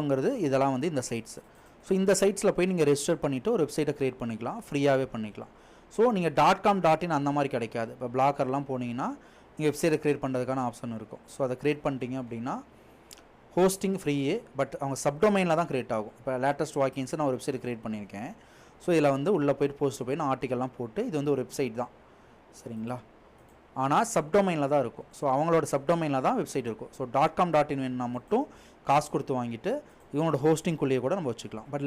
ங்கிறது இதெல்லாம் வந்து இந்த சைட்ஸ். ஸோ இந்த சைட்ஸில் போய் நீங்கள் ரெஜிஸ்டர் பண்ணிவிட்டு ஒரு வெப்சைட்டை க்ரியேட் பண்ணிக்கலாம், ஃப்ரீயாகவே பண்ணிக்கலாம். ஸோ நீங்கள் .com.in அந்த மாதிரி கிடைக்காது. இப்போ பிளாக்கர்லாம் போனீங்கன்னா நீங்கள் வெப்சைட்டை க்ரியேட் பண்ணுறதுக்கான ஆப்ஷன் இருக்கும். ஸோ அதை க்ரியேட் பண்ணிட்டீங்க அப்படின்னா ஹோஸ்டிங் ஃப்ரீயே, பட் அவங்க சப்டொமைனில் தான் க்ரியேட் ஆகும். இப்போ லேட்டஸ்ட் வாக்கிங்ஸ் நான் ஒரு வெப்சைட் க்ரியேட் பண்ணியிருக்கேன். ஸோ இதில் வந்து உள்ளே போய்ட்டு போஸ்ட்டு போய் நான் ஆர்டிக்கல்லாம் போட்டு இது வந்து ஒரு வெப்சைட் தான், சரிங்களா. ஆனால் சப்டொமைனில் தான் இருக்கும். ஸோ அவங்களோட சப்டொமைனில் தான் வெப்சைட் இருக்கும். ஸோ .com.in வேணுன்னா மட்டும் காசு கொடுத்து வாங்கிட்டு இவங்களோட ஹோஸ்டிங்குள்ளேயே கூட நம்ம வச்சுக்கலாம். பட்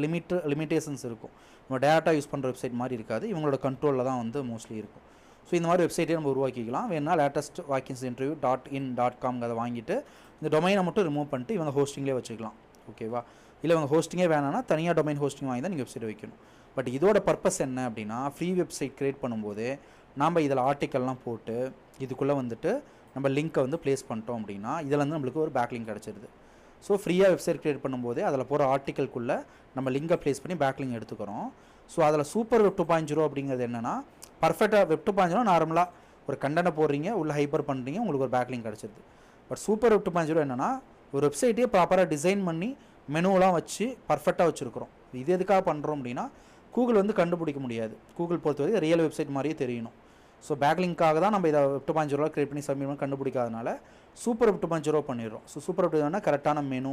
லிமிட்டேஷன்ஸ் இருக்கும். நம்ம டேட்டா யூஸ் பண்ணுற வெப்சைட் மாதிரி இருக்காது, இவங்களோட கண்ட்ரோலில் தான் வந்து மோஸ்ட்லி இருக்கும். ஸோ இந்த மாதிரி வெப்சைட்டே நம்ம உருவாக்கிக்கலாம். வேணுன்னா லேட்டஸ்ட் வாக்கிங்ஸ் இன்டர்வியூ .in.com அதை வாங்கிட்டு இந்த டொமைனை மட்டும் ரிமூவ் பண்ணிட்டு இவங்க ஹோஸ்டிங்லேயே வச்சுக்கலாம், ஓகேவா. இல்லை இவங்க ஹோஸ்டிங்கே வேணான்னா தனியாக டொமைன் ஹோஸ்டிங் வாங்கி தான் நீங்கள் வெப்சைட் வைக்கணும். பட் இதோட பர்பஸ் என்ன அப்படின்னா, ஃப்ரீ வெப்சைட் க்ரியேட் பண்ணும்போது நம்ம இதில் ஆர்டிக்கல்லாம் போட்டு இதுக்குள்ளே வந்துட்டு நம்ம லிங்க்கை வந்து ப்ளேஸ் பண்ணிட்டோம் அப்படின்னா இதில் வந்து நம்மளுக்கு ஒரு பேக் லிங்க் கிடச்சிருது. ஸோ ஃப்ரீயாக வெப்சைட் க்ரியேட் பண்ணும்போதே அதில் போகிற ஆர்டிக்கல்குள்ளே நம்ம லிங்கை ப்ளேஸ் பண்ணி பேக் லிங்க் எடுத்துக்கிறோம். ஸோ அதில் சூப்பர் வெப் 2.0 அப்படிங்கிறது என்னென்னா, பர்ஃபெக்டாக வெப் 2.0 நார்மலாக ஒரு கண்டென்ட்டை போடுறீங்க, உள்ள ஹைப்பர் பண்ணுறீங்க, உங்களுக்கு ஒரு பேக் லிங்க் கிடச்சிருது. பட் சூப்பர் வெப் 2.0 என்னென்னா, ஒரு வெப்சைட்டே ப்ராப்பராக டிசைன் பண்ணி மெனுவெலாம் வச்சு பர்ஃபெக்டாக வச்சுருக்கிறோம். இது எதுக்காக பண்ணுறோம் அப்படின்னா, கூகுள் வந்து கண்டுபிடிக்க முடியாது. கூகுள் பொறுத்தவரை ரியல் வெப்சைட் மாதிரியே தெரியணும். ஸோ பேக் லிங்காக தான் நம்ம இதை வெப் 2.0 க்ரியேட் பண்ணி சப்மிட் பண்ணி கண்டுபிடிக்காதனால சூப்பர் வெப் 2.0 பண்ணிடுறோம். ஸோ சூப்பர் வெப் 2.0 கரெக்டான மெனு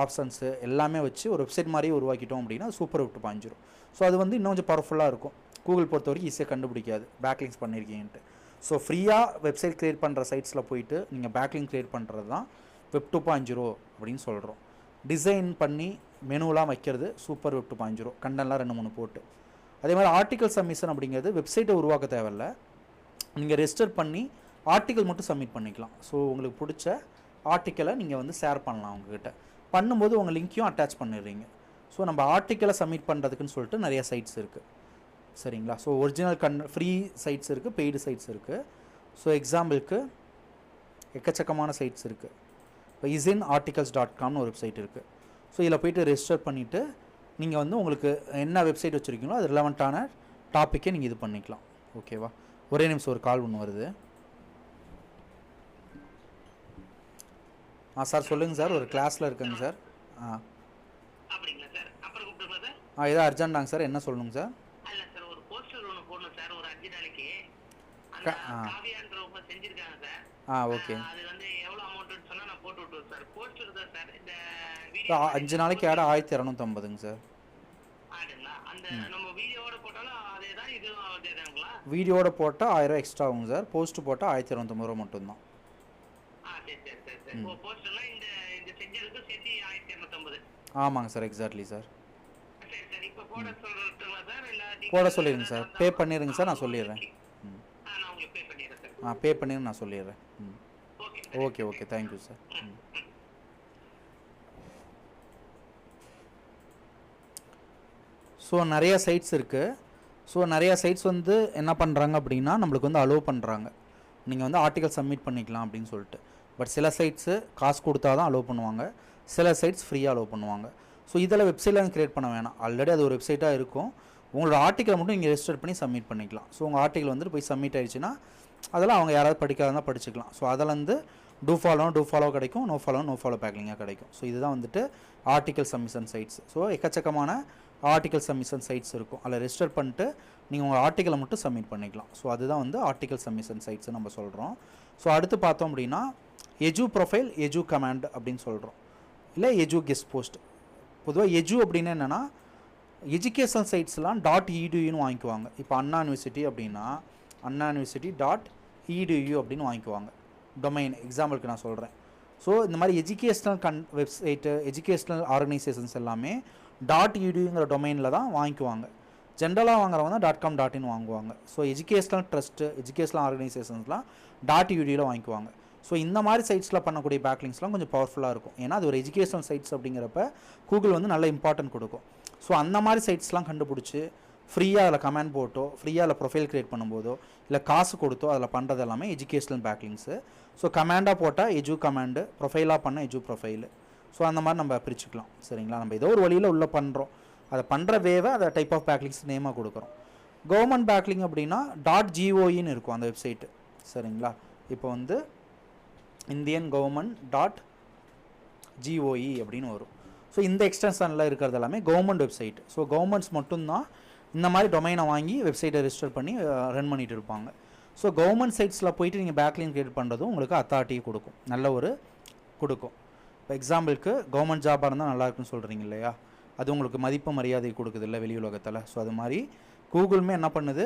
ஆப்ஷன்ஸு எல்லாமே வச்சு ஒரு வெப்சைட் மாதிரியே உருவாக்கிட்டோம் அப்படின்னா சூப்பர் வெப் 2.0. ஸோ அது வந்து இன்னும் கொஞ்சம் பவர்ஃபுல்லாக இருக்கும். கூகுள் பொறுத்த வரைக்கும் ஈஸியாக கண்டுபிடிக்காது பேக் லிங்க்ஸ் பண்ணியிருக்கீங்கன்ட்டு. ஸோ ஃப்ரீயாக வெப்சைட் க்ரியேட் பண்ணுற சைட்ஸில் போயிட்டு நீங்கள் பேக் லிங்க் க்ரியேட் பண்ணுறது தான் வெப் 2.0 அப்படின்னு சொல்கிறோம். டிசைன் பண்ணி மெனுலாம் வைக்கிறது சூப்பர் வெப் 2.0, கண்டென்ட்லாம் 2-3 போட்டு. அதே மாதிரி ஆர்டிக்கல் சப்மிஷன் அப்படிங்கிறது வெப்சைட்டை உருவாக்க தேவையில்லை, நீங்கள் ரெஜிஸ்டர் பண்ணி ஆர்டிக்கல் மட்டும் சப்மிட் பண்ணிக்கலாம். ஸோ உங்களுக்கு பிடிச்ச ஆர்டிக்கலை நீங்கள் வந்து ஷேர் பண்ணலாம் உங்ககிட்ட. பண்ணும்போது உங்கள் லிங்க்கையும் அட்டாச் பண்ணிடுறீங்க. ஸோ நம்ம ஆர்டிக்கலை சப்மிட் பண்ணுறதுக்குன்னு சொல்லிட்டு நிறைய சைட்ஸ் இருக்குது, சரிங்களா. ஸோ ஒரிஜினல் ஃப்ரீ சைட்ஸ் இருக்குது, பெய்டு சைட்ஸ் இருக்குது. ஸோ எக்ஸாம்பிளுக்கு எக்கச்சக்கமான சைட்ஸ் இருக்குது. இப்போ isinarticles.comனு ஒரு வெப்சைட் இருக்குது. ஸோ இதில் போய்ட்டு ரெஜிஸ்டர் பண்ணிவிட்டு நீங்கள் வந்து உங்களுக்கு என்ன வெப்சைட் வச்சுருக்கீங்களோ அது ரிலவெண்ட்டான டாப்பிக்கே நீங்கள் இது பண்ணிக்கலாம், ஓகேவா. ஒரே நிமிஷம், ஒரு கால் ஒன்று வருது. சார் சொல்லுங்கள் சார், ஒரு கிளாஸில் இருக்குங்க சார். அப்படிங்களா சார்? அப்புறம் கூப்பிடுங்க சார். ஏதோ அர்ஜென்ட்டாங்க சார், என்ன சொல்லணுங்க சார்? இல்ல சார், ஒரு போஸ்டர் ஒன்று போடணும் சார், ஒரு 5 நாளைக்கு. அந்த காவியான்றவங்க செஞ்சிருக்காங்க சார். ஓகே. அது வந்து எவ்வளோ அமௌண்ட்னு சொன்னால் நான் போட்டு விட்டுருவேன் சார். போஸ்டர் தான் சார். இந்த வீடியோ 5 நாளைக்கு ஆட 1250ங்க சார். ஆடுங்களா? அந்த நம்ம வீடியோவோட போட்டாலும் அதே தான், இதுவும் அதே தானுங்களா? வீடியோவோட போட்டால் 1000 எக்ஸ்ட்ரா ஆகுங்க சார். போஸ்ட் போட்டால் 1250 ரூபா மட்டும்தான். சரி சரி சரி சரி. ஓ, போஸ்டர்லாம் இந்த இந்த செஞ்சதுக்கு சேர்த்து 1250. ஆமாங்க சார், எக்ஸாக்ட்லி சார். சரி சரி. இப்போ போட சொல்லிட்டுங்களா சார்? இல்லை போட சொல்லிடுங்க சார், பே பண்ணிடுங்க சார், நான் சொல்லிடுறேன். நான் உங்களுக்கு பே பண்ணிடுறேன் சார். பே பண்ணிடுங்க, நான் சொல்லிடுறேன். Okay okay, thank you sir. So நிறையா சைட்ஸ் இருக்குது. ஸோ நிறையா சைட்ஸ் வந்து என்ன பண்ணுறாங்க அப்படின்னா நம்மளுக்கு வந்து அலோவ் பண்ணுறாங்க, நீங்கள் வந்து ஆர்டிக்கல் சப்மிட் பண்ணிக்கலாம் அப்படின்னு சொல்லிட்டு. பட் சில சைட்ஸு காசு கொடுத்தா தான் அலோவ் பண்ணுவாங்க, சில சைட்ஸ் ஃப்ரீயாக அலோவ் பண்ணுவாங்க. ஸோ இதில் வெப்சைட்லாம் க்ரியேட் பண்ண வேணாம், ஆல்ரெடி அது ஒரு வெப்சைட்டாக இருக்கும். உங்களோட ஆர்டிக்கலை மட்டும் நீங்கள் ரெஜிஸ்டர் பண்ணி சப்மிட் பண்ணிக்கலாம். ஸோ உங்கள் ஆர்டிக்கல் வந்துட்டு போய் சப்மிட் ஆகிடுச்சுன்னா அதெல்லாம் அவங்க யாராவது படிக்காதான் படிச்சுக்கலாம். ஸோ அதில் வந்து டூ ஃபாலோ கிடைக்கும், நோ ஃபாலோ பேக்லிங்காக கிடைக்கும். ஸோ இதுதான் வந்துட்டு ஆர்டிக்கல் சப்மிஷன் சைட்ஸ். ஸோ எக்கச்சக்கமான ஆர்டிக்கல் சப்மிஷன் சைட்ஸ் இருக்கும், அதில் ரெஜிஸ்டர் பண்ணிட்டு நீங்கள் உங்கள் ஆர்டிக்கலை மட்டும் சப்மிட் பண்ணிக்கலாம். ஸோ அதுதான் வந்து ஆர்டிக்கல் சப்மிஷன் சைட்ஸ் நம்ம சொல்கிறோம். ஸோ அடுத்து பார்த்தோம் அப்படின்னா எஜு ப்ரொஃபைல், எஜு கமாண்ட் அப்படின்னு சொல்கிறோம், இல்லை எஜு கெஸ்ட் போஸ்ட். பொதுவாக எஜு அப்படின்னு என்னென்னா எஜுகேஷன் சைட்ஸ்லாம் .edu வாங்கிக்குவாங்க. இப்போ அண்ணா யூனிவர்சிட்டி அப்படின்னா அண்ணா யூனிவர்சிட்டி .edu அப்படின்னு வாங்கிக்குவாங்க டொமைன். எக்ஸாம்பிளுக்கு நான் சொல்கிறேன். ஸோ இந்த மாதிரி எஜுகேஷ்னல் வெப்சைட்டு, எஜுகேஷ்னல் ஆர்கனைசேஷன்ஸ் எல்லாமே .eduங்கிற டொமைனில் தான் வாங்கிக்குவாங்க. ஜென்ரலாக வாங்குறவங்க தான் .com.in வாங்குவாங்க. ஸோ எஜுகேஷ்னல் ட்ரஸ்ட்டு, எஜுகேஷ்னல் ஆர்கனைசேஷன்ஸ்லாம் .eduல வாங்கிக்குவாங்க. ஸோ இந்த மாதிரி சைட்ஸில் பண்ணக்கூடிய பேக்லிங்ஸ்லாம் கொஞ்சம் பவர்ஃபுல்லாக இருக்கும். ஏன்னா அது ஒரு எஜுகேஷனல் சைட்ஸ் அப்படிங்கிறப்ப கூகுள் வந்து நல்ல இம்பார்ட்டன்ட் கொடுக்கும். ஸோ அந்த மாதிரி சைட்ஸ்லாம் கண்டுபிடிச்சி ஃப்ரீயாக அதில் கமெண்ட் போட்டோ, ஃப்ரீயாக அதில் ப்ரொஃபைல் க்ரியேட் பண்ணும்போதோ, இல்லை காசு கொடுத்தோ அதில் பண்ணுறது எல்லாமே எஜுகேஷ்னல் பேக்லிங்ஸு. ஸோ கமெண்டாக போட்டால் எஜு கமெண்டு, ப்ரொஃபைலாக பண்ண எஜு ப்ரொஃபைலு. ஸோ அந்த மாதிரி நம்ம பிரிச்சுக்கலாம், சரிங்களா. நம்ம ஏதோ ஒரு வழியில் உள்ளே பண்ணுறோம், அதை பண்ணுற வேவை அதை டைப் ஆஃப் பேக்லிங்ஸ் நேமாக கொடுக்குறோம். கவர்மெண்ட் பேக்லிங் அப்படின்னா .goன்னு இருக்கும் அந்த வெப்சைட்டு, சரிங்களா. இப்போ வந்து இந்தியன் கவர்மெண்ட் .goe அப்படின்னு வரும். ஸோ இந்த எக்ஸ்டென்ஷனில் இருக்கிறது எல்லாமே கவர்மெண்ட் வெப்சைட். ஸோ கவர்மெண்ட்ஸ் மட்டும்தான் இந்த மாதிரி டொமைனை வாங்கி வெப்சைட்டை ரெஜிஸ்டர் பண்ணி ரன் பண்ணிகிட்டு இருப்பாங்க. ஸோ கவர்மெண்ட் சைட்ஸில் போயிட்டு நீங்கள் பேக்லிங்க் கிரியேட் பண்ணுறதும் உங்களுக்கு அத்தாரிட்டி கொடுக்கும், நல்ல ஒரு கொடுக்கும். இப்போ எக்ஸாம்பிளுக்கு கவர்மெண்ட் ஜாபாக இருந்தால் நல்லா இருக்குன்னு சொல்கிறீங்க இல்லையா, அது உங்களுக்கு மதிப்பு மரியாதை கொடுக்குது இல்லை வெளி உலகத்தில். ஸோ அது மாதிரி கூகுளுமே என்ன பண்ணுது,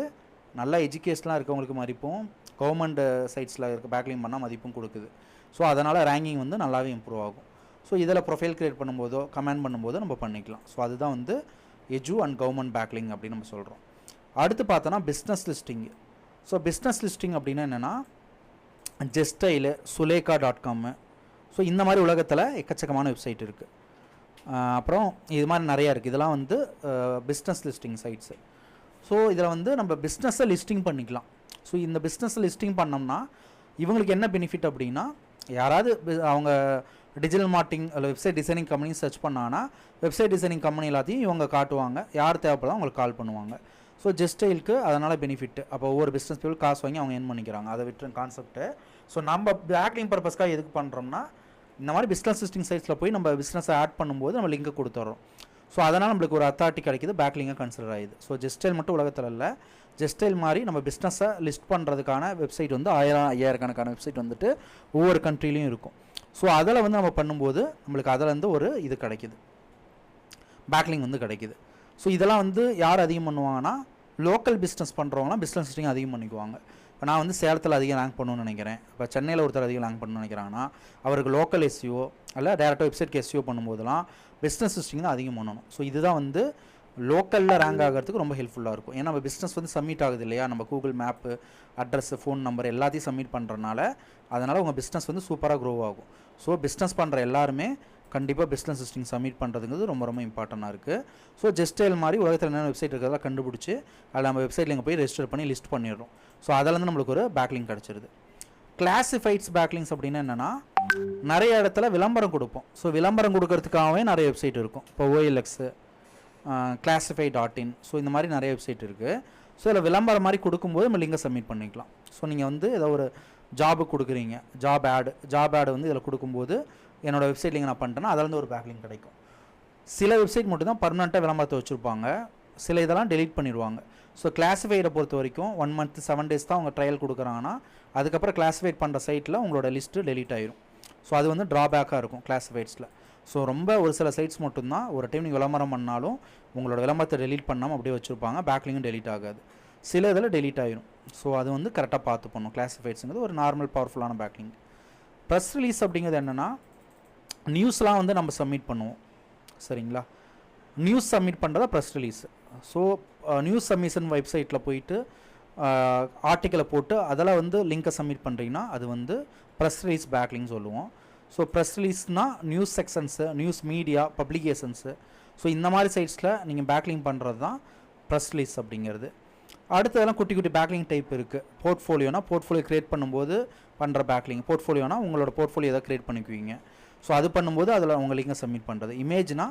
நல்லா எஜுகேஷனாக இருக்கவங்களுக்கு மதிப்பும் கவர்மெண்ட் சைட்ஸில் இருக்க பேக்லிங் பண்ணால் மதிப்பும் கொடுக்குது. ஸோ அதனால் ரேங்கிங் வந்து நல்லாவே இம்ப்ரூவ் ஆகும். ஸோ இதில் ப்ரொஃபைல் க்ரியேட் பண்ணும்போதோ கமெண்ட் பண்ணும்போதோ நம்ம பண்ணிக்கலாம். ஸோ அதுதான் வந்து எஜு அண்ட் கவர்மெண்ட் பேக்லிங் அப்படின்னு நம்ம சொல்கிறோம். அடுத்து பார்த்தோன்னா பிஸ்னஸ் லிஸ்டிங்கு. ஸோ பிஸ்னஸ் லிஸ்டிங் அப்படின்னா என்னென்னா ஜெஸ்டைலு, சுலேகா.com, ஸோ இந்த மாதிரி உலகத்தில் எக்கச்சக்கமான வெப்சைட் இருக்குது. அப்புறம் இது மாதிரி நிறையா இருக்குது. இதெல்லாம் வந்து பிஸ்னஸ் லிஸ்டிங் சைட்ஸு. ஸோ இதில் வந்து நம்ம பிஸ்னஸை லிஸ்டிங் பண்ணிக்கலாம். ஸோ இந்த பிஸ்னஸை லிஸ்டிங் பண்ணோம்னா இவங்களுக்கு என்ன பெனிஃபிட் அப்படின்னா, யாராவது அவங்க டிஜிட்டல் மார்க்கெட்டிங் இல்லை வெப்சைட் டிசைனிங் கம்பெனி சர்ச் பண்ணாங்கன்னா வெப்சைட் டிசைனிங் கம்பெனி எல்லாத்தையும் இவங்க காட்டுவாங்க, யார் தேவைப்படோ அவங்களுக்கு கால் பண்ணுவாங்க. ஸோ ஜெஸ்டைலுக்கு அதனால் பெனிஃபிட். அப்போ ஒவ்வொரு பிஸ்னஸ் பீப்புள் காசு வாங்கி அவங்க ஏர்ன் பண்ணிக்கிறாங்க, அதை விட்டு கான்செப்ட்டு. ஸோ நம்ம பேக்லிங் பர்பஸ்க்காக எதுக்கு பண்ணுறோம்னா, இந்த மாதிரி பிஸ்னஸ் லிஸ்டிங் சைட்ஸில் போய் நம்ம பிஸ்னஸை ஆட் பண்ணும்போது நம்ம லிங்க் கொடுத்துட்றோம். ஸோ அதனால் நம்மளுக்கு ஒரு அத்தாரிட்டி கிடைக்கிது, பேக்லிங்காக கன்சிடர் ஆகுது. ஸோ ஜெஸ்டைல் மட்டும் உலகத்தில் இல்லை, ஜெஸ்டைல் மாதிரி நம்ம பிஸ்னஸை லிஸ்ட் பண்ணுறதுக்கான வெப்சைட் வந்து 1000 கணக்கான வெப்சைட் வந்துட்டு ஒவ்வொரு கண்ட்ரிலையும் இருக்கும். ஸோ அதில் வந்து நம்ம பண்ணும்போது நம்மளுக்கு அதிலேருந்து ஒரு இது கிடைக்கிது, பேக்லிங் வந்து கிடைக்கிது. ஸோ இதெல்லாம் வந்து யார் அதிகம் பண்ணுவாங்கன்னா, லோக்கல் பிஸ்னஸ் பண்ணுறவங்களாம் பிஸ்னஸ் லிஸ்டிங் அதிகம் பண்ணிக்குவாங்க. இப்போ நான் வந்து சேலத்தில் அதிகம் ரேங்க் பண்ணணும்னு நினைக்கிறேன், இப்போ சென்னையில் ஒருத்தர் அதிகம் ரேங்க் பண்ணணும்னு நினைக்கிறாங்கன்னா அவருக்கு லோக்கல் எஸ்சிஓ இல்லை டேரெக்டாக வெப்சைட்க்கு எஸ்சிஓ பண்ணும்போதெல்லாம் பிஸ்னஸ் லிஸ்டிங் தான் அதிகம் பண்ணணும். ஸோ இதுதான் வந்து லோக்கலில் ரேங்க் ஆகிறதுக்கு ரொம்ப ஹெல்ப்ஃபுல்லாக இருக்கும். ஏன்னா நம்ம பிஸ்னஸ் வந்து சப்மிட் ஆகுது இல்லையா, நம்ம Google map, address, phone number எல்லாத்தையும் சப்மிட் பண்ணுறனால அதனால் உங்கள் பிஸ்னஸ் வந்து சூப்பராக க்ரோ ஆகும். ஸோ பிஸ்னஸ் பண்ணுற எல்லாருமே கண்டிப்பாக பிஸ்னஸ் லிஸ்டிங் சப்மிட் பண்ணுறதுங்கிறது ரொம்ப ரொம்ப இம்பார்ட்டண்ட்டாக இருக்குது. ஸோ ஜெஸ்டைல் மாதிரி உலகத்தில் என்னென்ன வெப்சைட் இருக்கிறதெல்லாம் கண்டுபிடிச்சி அதில் நம்ம வெப்சைட்டில் இங்கே போய் ரெஜிஸ்டர் பண்ணி லிஸ்ட் பண்ணிடுறோம். ஸோ அதிலேருந்து நம்மளுக்கு ஒரு பேக்லிங் கிடச்சிருது. கிளாசிஃபைட்ஸ் பேக்லிங்ஸ் அப்படின்னா என்னென்னா, நிறைய இடத்துல விளம்பரம் கொடுப்போம். ஸோ விளம்பரம் கொடுக்கறதுக்காகவே நிறைய வெப்சைட் இருக்கும். இப்போ OLX, classify.in, ஸோ இந்த மாதிரி நிறைய வெப்சைட் இருக்குது. ஸோ இதில் விளம்பரம் மாதிரி கொடுக்கும்போது நம்ம லிங்கை சப்மிட் பண்ணிக்கலாம். ஸோ நீங்கள் வந்து ஏதோ ஒரு ஜாபுக்கு கொடுக்குறீங்க, ஜாப் ஆடு வந்து இதில் கொடுக்கும்போது என்னோடய வெப்சைட் லிங்க் நான் பண்ணிட்டேன்னா அதிலேருந்து ஒரு பேக்லிங் கிடைக்கும். சில வெப்சைட் மட்டும் தான் பர்மனெண்ட்டாக விளம்பரத்தை வச்சுருப்பாங்க, சில இதெல்லாம் டெலீட் பண்ணிடுவாங்க. ஸோ கிளாஸிஃபைடை பொறுத்த வரைக்கும் 1 month 7 days தான் அவங்க ட்ரையல் கொடுக்குறாங்கன்னா அதுக்கப்புறம் கிளாஸிஃபைட் பண்ணுற சைட்டில் உங்களோட லிஸ்ட்டு டெலீட் ஆயிரும். ஸோ அது வந்து ட்ராபேக்காக இருக்கும் கிளாஸிஃபைட்ஸில். ஸோ ரொம்ப ஒரு சில சைட்ஸ் மட்டும்தான் ஒரு டைம் நீங்கள் விளம்பரம் பண்ணாலும் உங்களோட விளம்பரத்தை டெலீட் பண்ணாமல் அப்படியே வச்சுருப்பாங்க, பேக்லிங்கும் டெலீட் ஆகாது. சில இதில் டெலீட் ஆயிரும். ஸோ அது வந்து கரெக்டாக பார்த்து பண்ணணும். கிளாஸிஃபைட்ஸுங்கிறது ஒரு நார்மல் பவர்ஃபுல்லான பேக்லிங். ப்ரெஸ் ரிலீஸ் அப்படிங்கிறது என்னென்னா, நியூஸ்லாம் வந்து நம்ம சப்மிட் பண்ணுவோம் சரிங்களா, நியூஸ் சப்மிட் பண்ணுறதா press release. So news submission வெப்சைட்டில் போயிட்டு ஆர்டிக்கலை போட்டு அதில் வந்து லிங்கை சப்மிட் பண்ணுறீங்கன்னா அது வந்து ப்ரெஸ் ரிலீஸ் பேக்லிங் சொல்லுவோம். ஸோ ப்ரெஸ் ரிலீஸ்னால் news sections, news media, publications, so இந்த மாதிரி சைட்ஸில் நீங்கள் பேக்லிங் பண்ணுறது தான் ப்ரெஸ் ரிலீஸ் அப்படிங்கிறது. அடுத்ததெல்லாம் குட்டி குட்டி பேக்லிங் டைப் இருக்குது. போர்ட்ஃபோலியோனா போர்ட்ஃபோலியோ க்ரியேட் பண்ணும்போது பண்ணுற பேக்லிங். போர்ட்ஃபோலியோனா உங்களோட போர்ட்ஃபோலியோ எதாவது க்ரியேட் பண்ணிக்குவீங்க. ஸோ அது பண்ணும்போது அதில் உங்கள் லிங்கை சப்மிட் பண்ணுறது. இமேஜ்னா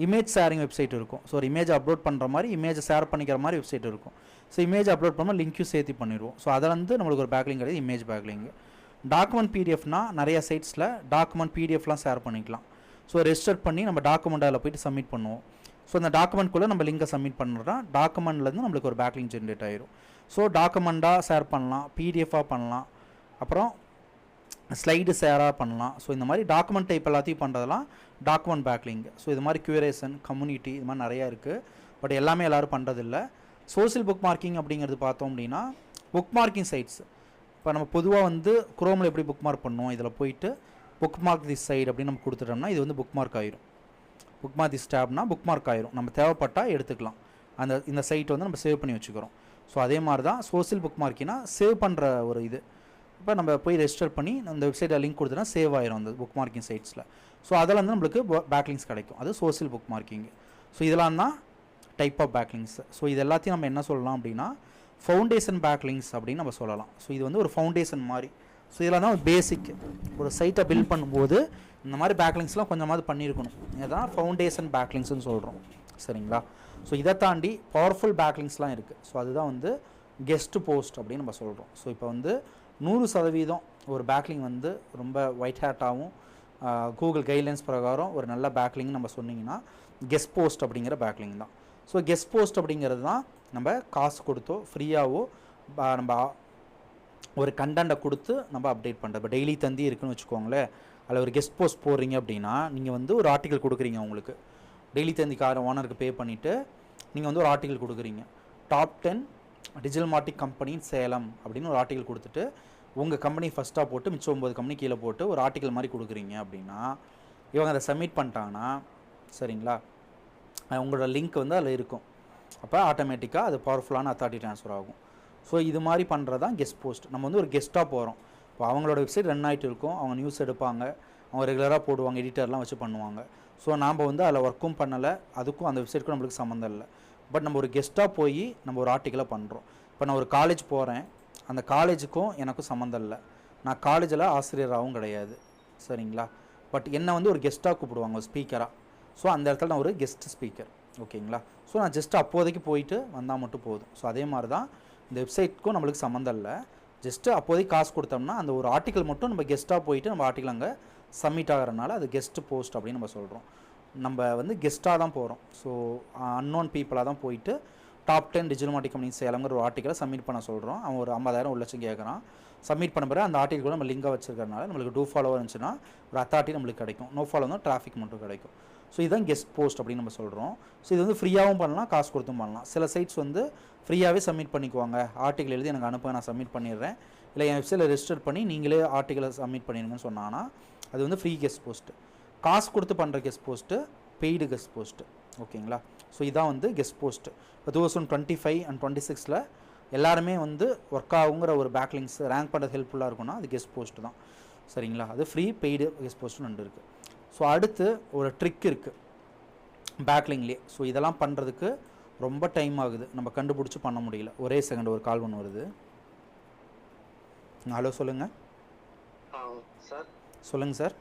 இமேஜ் ஷேரிங் வெப்சைட் இருக்கும். ஸோ ஒரு இமேஜ் அப்லோட் பண்ணுற மாதிரி இமேஜை ஷேர் பண்ணிக்கிற மாதிரி வெப்சைட் இருக்கும். ஸோ இமேஜ் அப்லோட் பண்ணால் லிங்க்கையும் சேர்த்து பண்ணிடுவோம். ஸோ அதில் வந்து நம்மளுக்கு ஒரு பேக்லிங் கிடையாது, இமேஜ் பேக்லிங். டாக்குமெண்ட் பிடிஎஃப்னா நிறைய சைட்ஸில் டாக்குமெண்ட் பிடிஎஃப்லாம் ஷேர் பண்ணிக்கலாம். ஸோ ரெஜிஸ்டர் பண்ணி நம்ம டாக்குமெண்ட் அதில் போய்ட்டு சப்மிட் பண்ணுவோம். ஸோ அந்த டாக்குமெண்ட்குள்ளே நம்ம லிங்கை சப்மிட் பண்ணுறோம்னா டாக்குமெண்ட்லேருந்து நம்மளுக்கு ஒரு பேக்லிங் ஜென்ரேட் ஆயிரும். ஸோ டாக்குமெண்ட்டாக ஷேர் பண்ணலாம், பிடிஎஃபாக பண்ணலாம், அப்புறம் ஸ்லைடு ஷேராக பண்ணலாம். ஸோ இந்த மாதிரி டாக்குமெண்ட் டைப் எல்லாத்தையும் பண்ணுறதெல்லாம் டாக்குமெண்ட் பேக்லிங். ஸோ இது மாதிரி க்யூரேஷன், கம்யூனிட்டி, இது மாதிரி நிறையா இருக்குது. பட் எல்லாமே எல்லோரும் பண்ணுறதில்ல. சோஷியல் புக் மார்க்கிங் அப்படிங்கிறது பார்த்தோம் அப்படின்னா புக் மார்க்கிங் சைட்ஸ். இப்போ நம்ம பொதுவாக வந்து குரோமில் எப்படி புக் மார்க் பண்ணுவோம், இதில் போயிட்டு புக் மார்க் திஸ் சைடு அப்படின்னு நம்ம கொடுத்துட்டோம்னா இது வந்து புக் மார்க் ஆயிரும். புக் மார்க் திஸ் டேப்னா புக் மார்க் ஆயிரும், நம்ம தேவைப்பட்டால் எடுத்துக்கலாம். இந்த சைட் வந்து நம்ம சேவ் பண்ணி வச்சுக்கிறோம். ஸோ அதே மாதிரி தான் சோஷியல் புக் மார்க்கினா சேவ் பண்ணுற ஒரு இது. இப்போ நம்ம போய் ரெஜிஸ்டர் பண்ணி அந்த வெப்சைட்டில் லிங்க் கொடுத்தோன்னா சேவ் ஆயிரும் அந்த புக் மார்க்கிங் சைட்ஸில். ஸோ அதில் வந்து நம்மளுக்கு பேக்லிங்ஸ் கிடைக்கும், அது சோஷியல் புக் மார்க்கிங். ஸோ இதெல்லாம் தான் டைப் ஆஃப் பேக்லிங்ஸ். ஸோ இது எல்லாத்தையும் நம்ம என்ன சொல்லலாம் அப்படின்னா ஃபவுண்டேஷன் பேக்லிங்ஸ் அப்படின்னு நம்ம சொல்லலாம். ஸோ இது வந்து ஒரு ஃபவுண்டேஷன் மாதிரி. ஸோ இதெல்லாம் தான் ஒரு பேசிக். ஒரு சைட்டை பில்ட் பண்ணும்போது இந்த மாதிரி பேக்லிங்ஸ்லாம் கொஞ்சமாவது பண்ணியிருக்கணும். இதுதான் ஃபவுண்டேஷன் பேக்லிங்ஸ்னு சொல்கிறோம் சரிங்களா. ஸோ இதை தாண்டி பவர்ஃபுல் பேக்லிங்ஸ்லாம் இருக்குது. ஸோ அதுதான் வந்து கெஸ்ட் போஸ்ட் அப்படின்னு நம்ம சொல்கிறோம். ஸோ இப்போ வந்து 100% ஒரு பேக்லிங் வந்து ரொம்ப ஒயிட் ஹேட்டாகவும் கூகுள் கைட்லைன்ஸ் பிரகாரம் ஒரு நல்ல பேக்லிங் நம்ம சொன்னீங்கன்னா கெஸ்ட் போஸ்ட் அப்படிங்கிற பேக்லிங் தான். ஸோ கெஸ்ட் போஸ்ட் அப்படிங்கிறது தான் நம்ம காசு கொடுத்தோ ஃப்ரீயாகவோ நம்ம ஒரு கண்டென்ட்டை கொடுத்து நம்ம அப்டேட் பண்ணுறது. இப்போ டெய்லி தந்தி இருக்குன்னு வச்சுக்கோங்களேன், அதில் ஒரு கெஸ்ட் போஸ்ட் போடுறீங்க அப்படின்னா நீங்கள் வந்து ஒரு ஆர்டிக்கல் கொடுக்குறீங்க. உங்களுக்கு டெய்லி தந்திக்கார ஓனருக்கு பே பண்ணிவிட்டு நீங்கள் வந்து ஒரு ஆர்டிக்கல் கொடுக்குறீங்க. Top 10 digital marketing company Salem அப்படின்னு ஒரு ஆர்டிக்கல் கொடுத்துட்டு உங்கள் கம்பெனி ஃபஸ்ட்டாக போட்டு மிச்சம் 9 கம்பெனி கீழே போட்டு ஒரு ஆர்டிக்கல் மாதிரி கொடுக்குறீங்க அப்படின்னா இவங்க அதை சப்மிட் பண்ணிட்டாங்கன்னா சரிங்களா, உங்களோட லிங்க் வந்து அதில் இருக்கும். அப்போ ஆட்டோமேட்டிக்காக அது பவர்ஃபுல்லான அத்தாரிட்டி ட்ரான்ஸ்ஃபர் ஆகும். ஸோ இது மாதிரி பண்ணுறது தான் கெஸ்ட் போஸ்ட். நம்ம வந்து ஒரு கெஸ்ட்டாக போகிறோம். இப்போ அவங்களோட வெப்சைட் ரன் ஆகிட்டு இருக்கும், அவங்க நியூஸ் எடுப்பாங்க, அவங்க ரெகுலராக போடுவாங்க, எடிட்டர்லாம் வச்சு பண்ணுவாங்க. ஸோ நாம் வந்து அதில் ஒர்க்கும் பண்ணலை, அதுக்கும் அந்த வெப்சைட்டுக்கும் நம்மளுக்கு சம்மந்தம் இல்லை. பட் நம்ம ஒரு கெஸ்ட்டாக போய் நம்ம ஒரு ஆர்டிக்கலை பண்ணுறோம். இப்போ நான் ஒரு காலேஜ் போகிறேன், அந்த காலேஜுக்கும் எனக்கும் சம்மந்தம் இல்லை, நான் காலேஜில் ஆசிரியராகவும் கிடையாது சரிங்களா. பட் என்னை வந்து ஒரு கெஸ்ட்டாக கூப்பிடுவாங்க, ஒரு ஸ்பீக்கராக. ஸோ அந்த இடத்துல நான் ஒரு கெஸ்ட் ஸ்பீக்கர் ஓகேங்களா. ஸோ நான் ஜஸ்ட் அப்போதைக்கு போயிட்டு வந்தால் மட்டும் போதும். ஸோ அதே மாதிரி தான் இந்த வெப்சைட்டுக்கும் நம்மளுக்கு சம்மந்தம் இல்லை, ஜஸ்ட்டு அப்போதைக்கு காசு கொடுத்தோம்னா அந்த ஒரு ஆர்டிக்கல் மட்டும் நம்ம கெஸ்ட்டாக போயிட்டு நம்ம ஆர்டிக்கல் அங்கே சப்மிட் ஆகிறனால அது கெஸ்ட் போஸ்ட் அப்படின்னு நம்ம சொல்கிறோம். நம்ம வந்து கெஸ்ட்டாக தான் போகிறோம். ஸோ அன்னோன் பீப்புளாக தான் போயிட்டு டாப் 10 டிஜிட்டல் மார்க்கெட்டிங் கம்பெனி சேலங்கிற ஒரு ஆர்டிக்கலை சப்மிட் பண்ண சொல்கிறோம். அவன் ஒரு 50,000 1 லட்சம் கேட்குறான். சப்மிட் பண்ண பிறகு அந்த ஆர்டிக்கல் கூட நம்ம லிங்காக வச்சுருக்கறனால நம்மளுக்கு டூ ஃபாலோவர் இருந்துச்சுன்னா ஒரு அத்தாரிட்டி நம்மளுக்கு கிடைக்கும், நோ ஃபாலோ தான் டிராஃபிக் மட்டும் கிடைக்கும். ஸோ இதுதான் கெஸ்ட் போஸ்ட் அப்படின்னு நம்ம சொல்கிறோம். ஸோ இது வந்து ஃப்ரீயாகவும் பண்ணலாம், காசு கொடுத்தும் பண்ணலாம். சில சைட்ஸ் வந்து ஃப்ரீயாகவே சப்மிட் பண்ணிக்குவாங்க, ஆர்டிக்கல் எழுதி எனக்கு அனுப்ப நான் சப்மிட் பண்ணிடுறேன், இல்லை என் வெப்சைட்டில் ரெஜிஸ்டர் பண்ணி நீங்களே ஆர்டிக்கலை சப்மிட் பண்ணிடுங்கன்னு சொன்னாங்கன்னா அது வந்து ஃப்ரீ கெஸ்ட் போஸ்ட்டு. காசு கொடுத்து பண்ணுற guest post paid guest post ஓகேங்களா. ஸோ இதான் வந்து கெஸ்ட் போஸ்ட்டு. இப்போ 2025 and 26 எல்லாருமே வந்து ஒர்க் ஆகுங்கிற ஒரு பேக்லிங்ஸ் ரேங்க் பண்ணுறது ஹெல்ப்ஃபுல்லாக இருக்கும்னா அது கெஸ்ட் போஸ்ட்டு தான் சரிங்களா. அது ஃப்ரீ பெய்டு கெஸ்ட் போஸ்ட்டு 2 இருக்குது. ஸோ அடுத்து ஒரு ட்ரிக் இருக்குது பேக்லிங்லேயே. ஸோ இதெல்லாம் பண்ணுறதுக்கு ரொம்ப டைம் ஆகுது, நம்ம கண்டுபிடிச்சி பண்ண முடியல. ஒரே செகண்ட் ஒரு கால் ஒன்று வருது. ஹலோ சொல்லுங்கள். சார் சொல்லுங்கள் சார்.